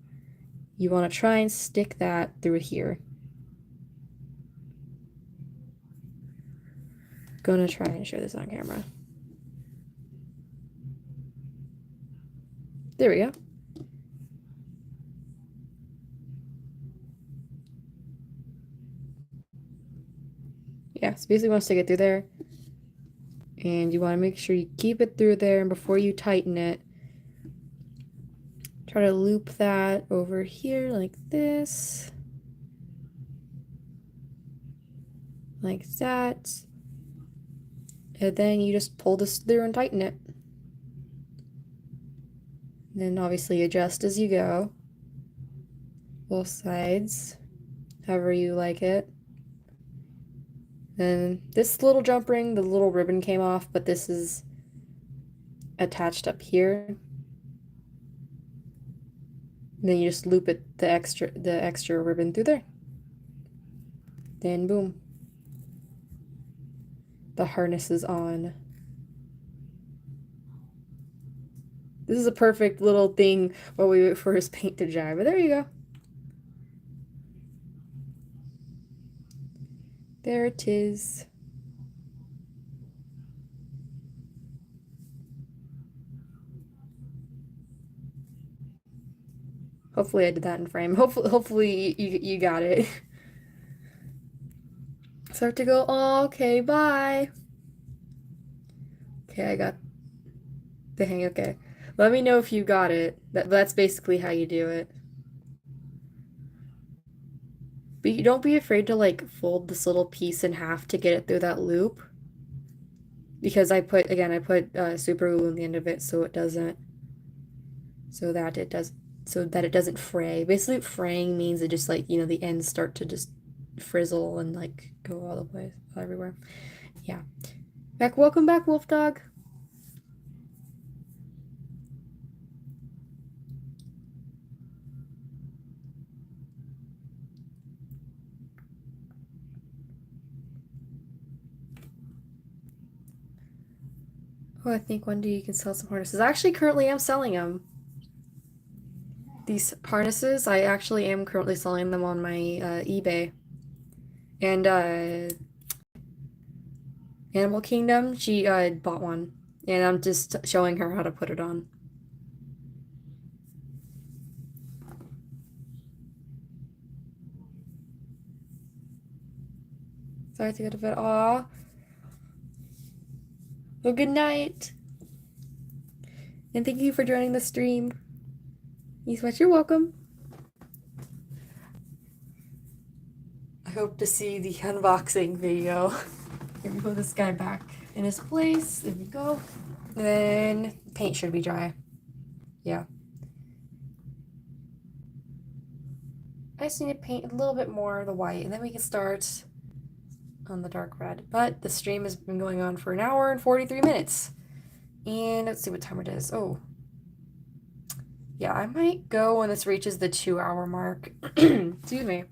You want to try and stick that through here. Gonna try and show this on camera. There we go. Yeah, so basically you want to stick it through there. And you want to make sure you keep it through there, and before you tighten it, try to loop that over here like this. Like that. And then you just pull this through and tighten it. And then obviously adjust as you go. Both sides, however you like it. Then this little jump ring, the little ribbon came off, but this is attached up here. And then you just loop it, the extra ribbon through there. Then boom. The harness is on. This is a perfect little thing while we wait for his paint to dry, but there you go. There it is. Hopefully I did that in frame. Hopefully you got it. Start to go, oh, okay, bye. Okay, I got the hang, okay. Let me know if you got it. That's basically how you do it. But you don't be afraid to like fold this little piece in half to get it through that loop. Because I put super glue on the end of it so it doesn't, so that it doesn't fray. Basically fraying means it just like, the ends start to just frizzle and like go all the way everywhere. Yeah. Welcome back, Wolf Dog. Oh, I think one day you can sell some harnesses. I actually currently am selling them. These harnesses, I actually am currently selling them on my eBay. And Animal Kingdom, she bought one. And I'm just showing her how to put it on. Sorry to go to bed. Aw. Well, good night. And thank you for joining the stream. Eastwest, you're welcome. I hope to see the unboxing video. Here we put this guy back in his place. There we go. And then paint should be dry. Yeah. I just need to paint a little bit more of the white, and then we can start on the dark red. But the stream has been going on for 1 hour and 43 minutes. And let's see what time it is. Oh. Yeah, I might go when this reaches the 2-hour mark. Excuse me.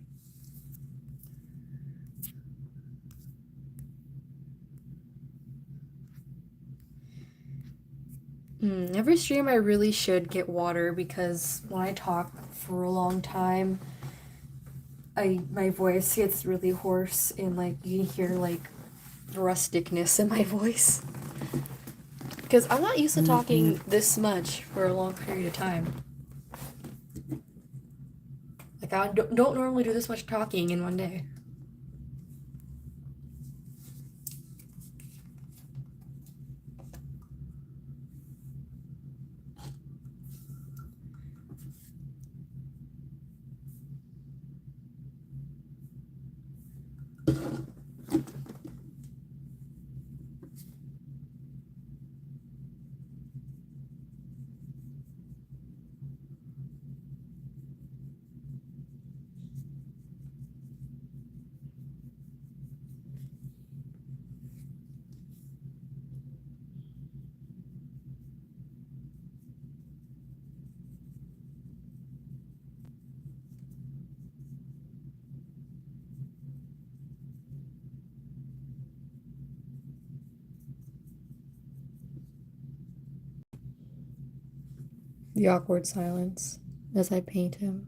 Every stream I really should get water because when I talk for a long time, my voice gets really hoarse and like you can hear like rusticness in my voice. Because I'm not used to talking this much for a long period of time. Like I don't normally do this much talking in one day. The awkward silence as I paint him.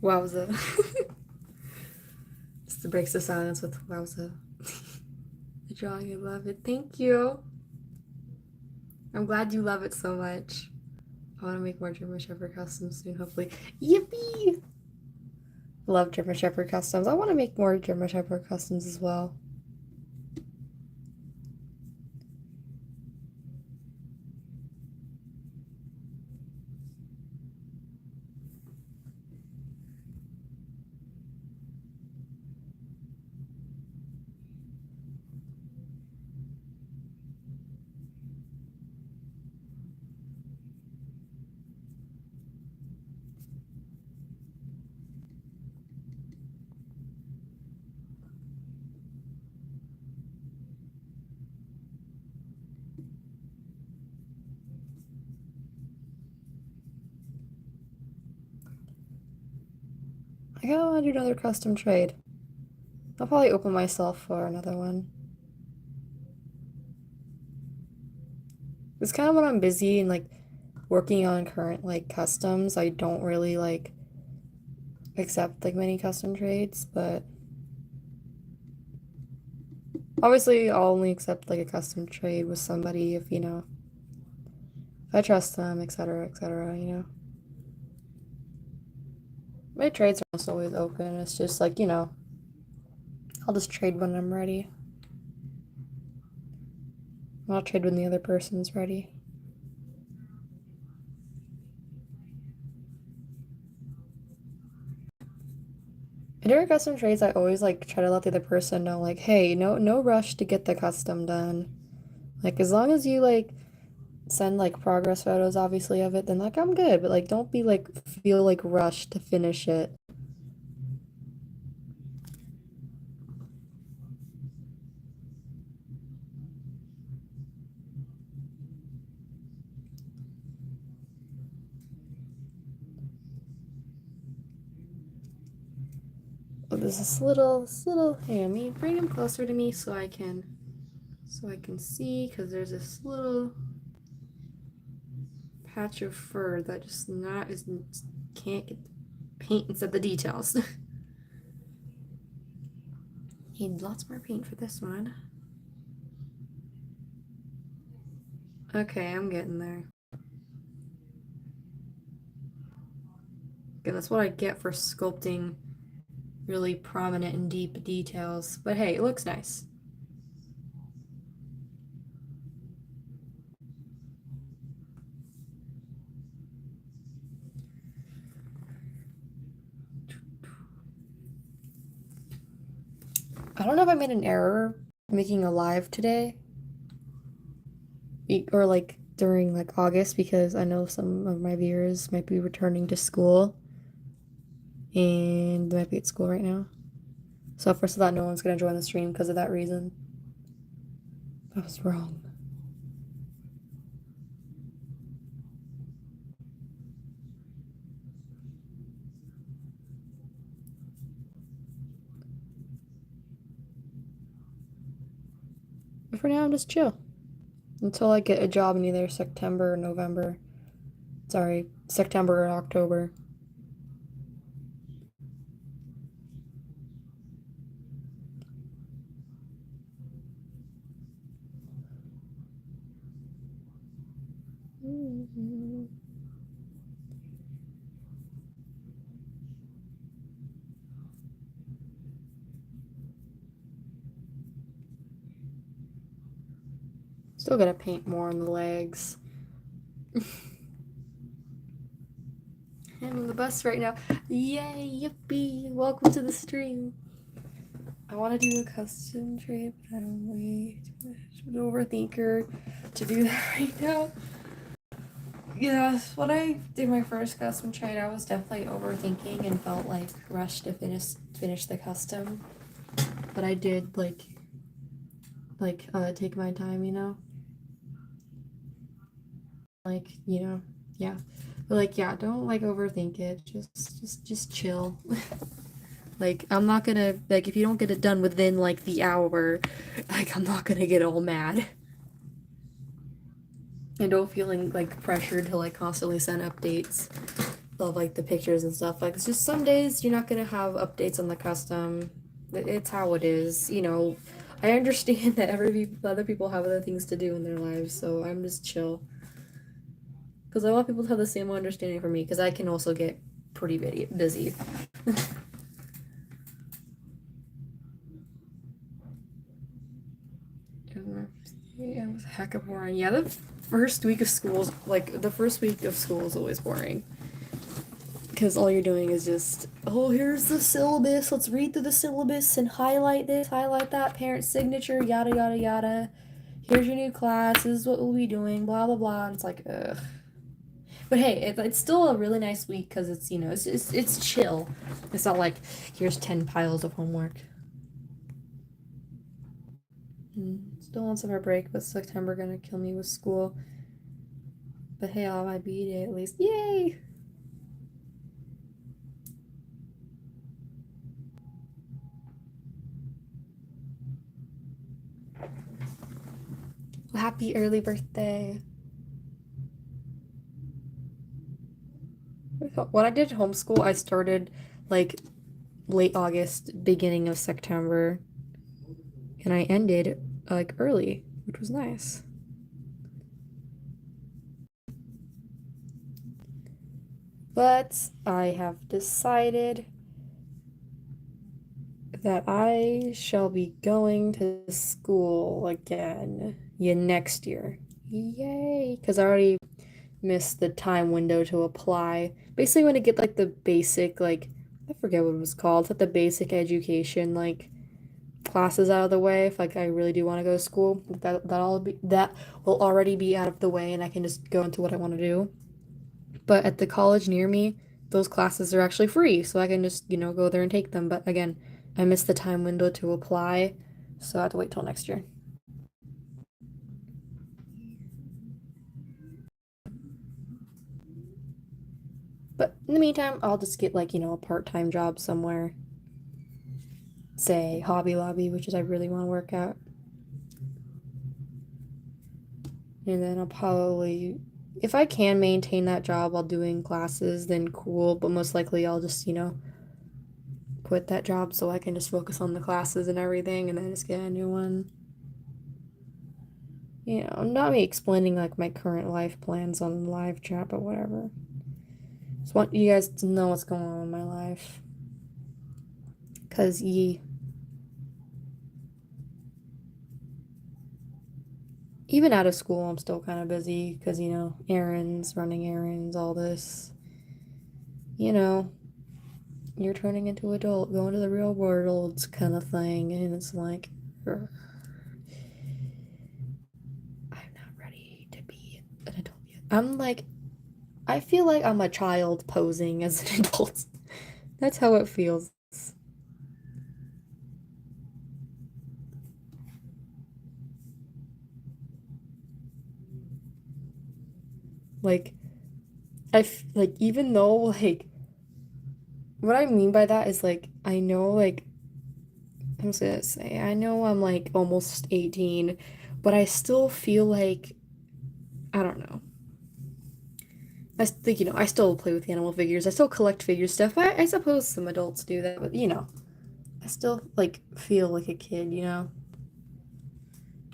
Wowza. Just breaks the silence with wowza. The drawing, I love it. Thank you. I'm glad you love it so much. I want to make more German Shepherd customs soon, hopefully. Yippee! Love German Shepherd customs. I want to make more German Shepherd customs as well. I kind of want to do another custom trade. I'll probably open myself for another one. It's kind of when I'm busy and like working on current like customs, I don't really like accept like many custom trades, but obviously I'll only accept like a custom trade with somebody if, you know, if I trust them, etc., you know. My trades are almost always open. It's just like, you know, I'll just trade when I'm ready. I'll trade when the other person's ready. And during custom trades, I always like try to let the other person know, like, hey, no rush to get the custom done. Like, as long as you like send like progress photos, obviously, of it, then like I'm good. But like, don't be like feel like rushed to finish it. Oh, there's this little. Hey, let me bring him closer to me so I can see, because there's this little patch of fur that just can't get paint instead of the details. Need lots more paint for this one. Okay, I'm getting there. Again, that's what I get for sculpting really prominent and deep details. But hey, it looks nice. I don't know if I made an error making a live today. Or like during like August, because I know some of my viewers might be returning to school and they might be at school right now. So first of all, no one's gonna join the stream because of that reason. I was wrong. But for now, I'm just chill until I get a job in either September or November. Sorry, September or October. Still gotta paint more on the legs. I'm on the bus right now. Yay, yippee! Welcome to the stream. I want to do a custom trade, but I'm way too much of an overthinker to do that right now. Yeah, when I did my first custom trade, I was definitely overthinking and felt like rushed to finish the custom. But I did take my time, you know? Like, you know, yeah. But like, yeah, don't like overthink it. Just chill. Like, I'm not gonna, like, if you don't get it done within like the hour, like, I'm not gonna get all mad. And don't feeling like pressured to like constantly send updates. of like the pictures and stuff. Like it's just some days you're not gonna have updates on the custom. It's how it is, you know. I understand that other people have other things to do in their lives, so I'm just chill. Because I want people to have the same understanding for me, because I can also get pretty busy. Yeah, it was hecka boring. Yeah, the first week of school is like the first week of school is always boring. Because all you're doing is just, oh, here's the syllabus. Let's read through the syllabus and highlight this, highlight that, parent signature, yada, yada, yada. Here's your new class. This is what we'll be doing, blah, blah, blah. And it's like, ugh. But hey, it's still a really nice week because it's, you know, it's chill. It's not like, here's 10 piles of homework. Still on summer break, but September gonna kill me with school. But hey, I'll have my B day at least. Yay! Happy early birthday. When I did homeschool, I started like late August, beginning of September, and I ended like early, which was nice. But I have decided that I shall be going to school again next year. Yay! Because I already missed the time window to apply. Basically, when I get like the basic, like, I forget what it was called, but the basic education, like, classes out of the way, if like I really do want to go to school, that will already be out of the way and I can just go into what I want to do. But at the college near me, those classes are actually free, so I can just, you know, go there and take them. But again, I missed the time window to apply, so I have to wait till next year. But in the meantime, I'll just get like, you know, a part-time job somewhere. Say Hobby Lobby, which is I really want to work at. And then I'll probably, if I can maintain that job while doing classes, then cool. But most likely I'll just, you know, quit that job so I can just focus on the classes and everything and then just get a new one. You know, not me explaining like my current life plans on live chat, but whatever. Just want you guys to know what's going on in my life. Cause even out of school, I'm still kind of busy because, you know, errands, running errands, all this. You know, you're turning into adult, going to the real world kind of thing. And it's like, I'm not ready to be an adult yet. I feel like I'm a child posing as an adult. That's how it feels. Like, like, even though, like, what I mean by that is, like, I know, like, I'm just gonna say, I know I'm, like, almost 18, but I still feel like, I don't know. I think, you know, I still play with animal figures. I still collect figure stuff. I suppose some adults do that, but, you know, I still, like, feel like a kid, you know?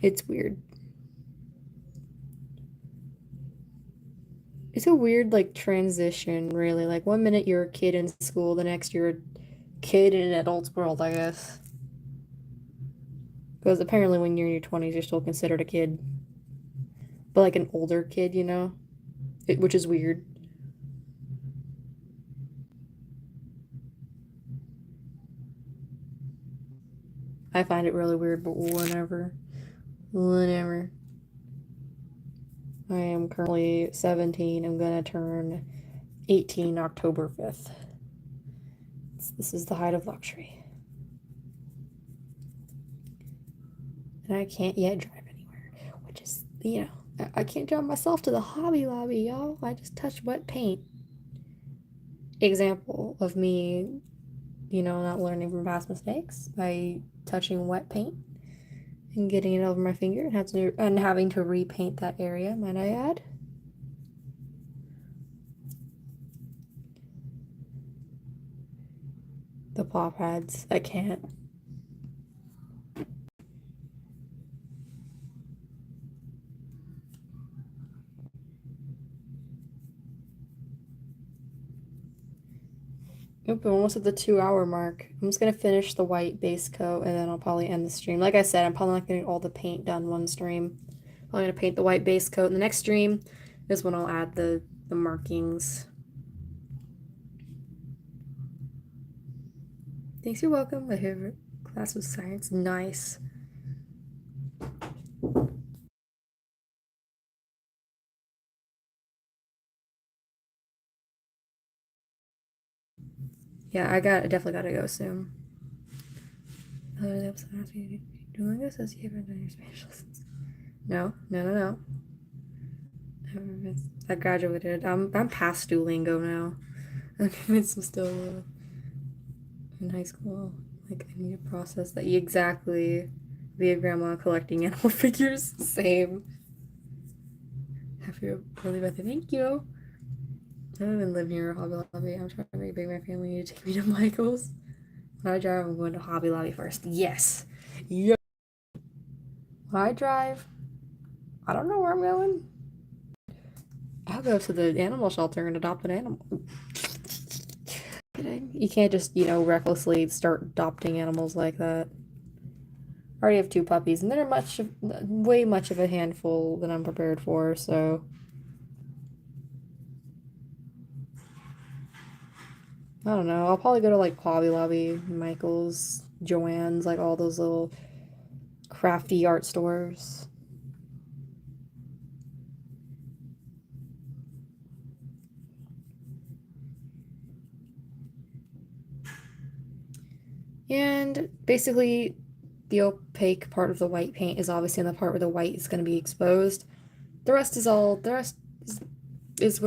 It's weird. It's a weird, like, transition, really. Like, one minute you're a kid in school, the next you're a kid in an adult's world, I guess. Because apparently when you're in your 20s, you're still considered a kid. But, like, an older kid, you know? Which is weird. I find it really weird, but whatever. Whatever. I am currently 17. I'm gonna turn 18 October 5th. This is the height of luxury. And I can't yet drive anywhere, which is, you know, I can't drive myself to the Hobby Lobby, y'all. I just touched wet paint. Example of me, you know, not learning from past mistakes by touching wet paint and getting it over my finger and having to repaint that area, might I add. paw pads. I can't. Oop, we're almost at the 2 hour mark. I'm just gonna finish the white base coat and then I'll probably end the stream. Like I said, I'm probably not getting all the paint done one stream. I'm gonna paint the white base coat. And the next stream is when I'll add the markings. Thanks, you're welcome. My favorite class was science. Nice. Yeah, I definitely gotta go soon. Duolingo says you haven't done your Spanish lessons. No. I graduated. I'm past Duolingo now. I'm still in high school. Like, I need to process that. Exactly. Be a grandma collecting animal figures. Same. Happy early birthday. Thank you. I don't even live near Hobby Lobby. I'm trying to make my family to take me to Michael's. When I drive, I'm going to Hobby Lobby first. Yes. Yeah. When I drive, I don't know where I'm going. I'll go to the animal shelter and adopt an animal. You can't just, recklessly start adopting animals like that. I already have 2 puppies, and they're way much of a handful than I'm prepared for, so. I don't know. I'll probably go to like Hobby Lobby, Michael's, Joann's, like all those little crafty art stores. And basically, the opaque part of the white paint is obviously in the part where the white is going to be exposed. The rest is going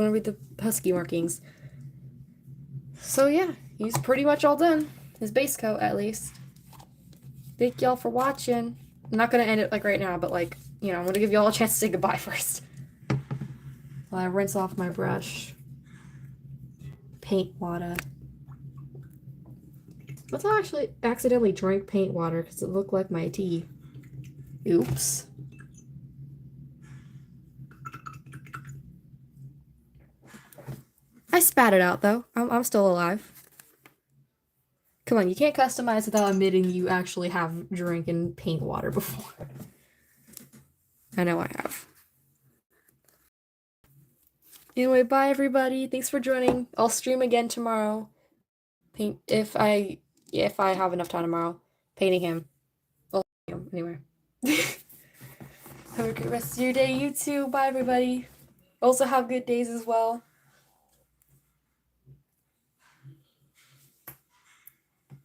to be the husky markings. So yeah, he's pretty much all done. His base coat, at least. Thank y'all for watching. I'm not going to end it like right now, but like, I'm going to give y'all a chance to say goodbye first. While I rinse off my brush. Paint water. Let's actually accidentally drink paint water because it looked like my tea. Oops. I spat it out though. I'm still alive. Come on, you can't customize without admitting you actually have drinking paint water before. I know I have. Anyway, bye everybody. Thanks for joining. I'll stream again tomorrow. Paint if I have enough time tomorrow. Painting him. Well, anyway. Have a great rest of your day, you too. Bye everybody. Also have good days as well.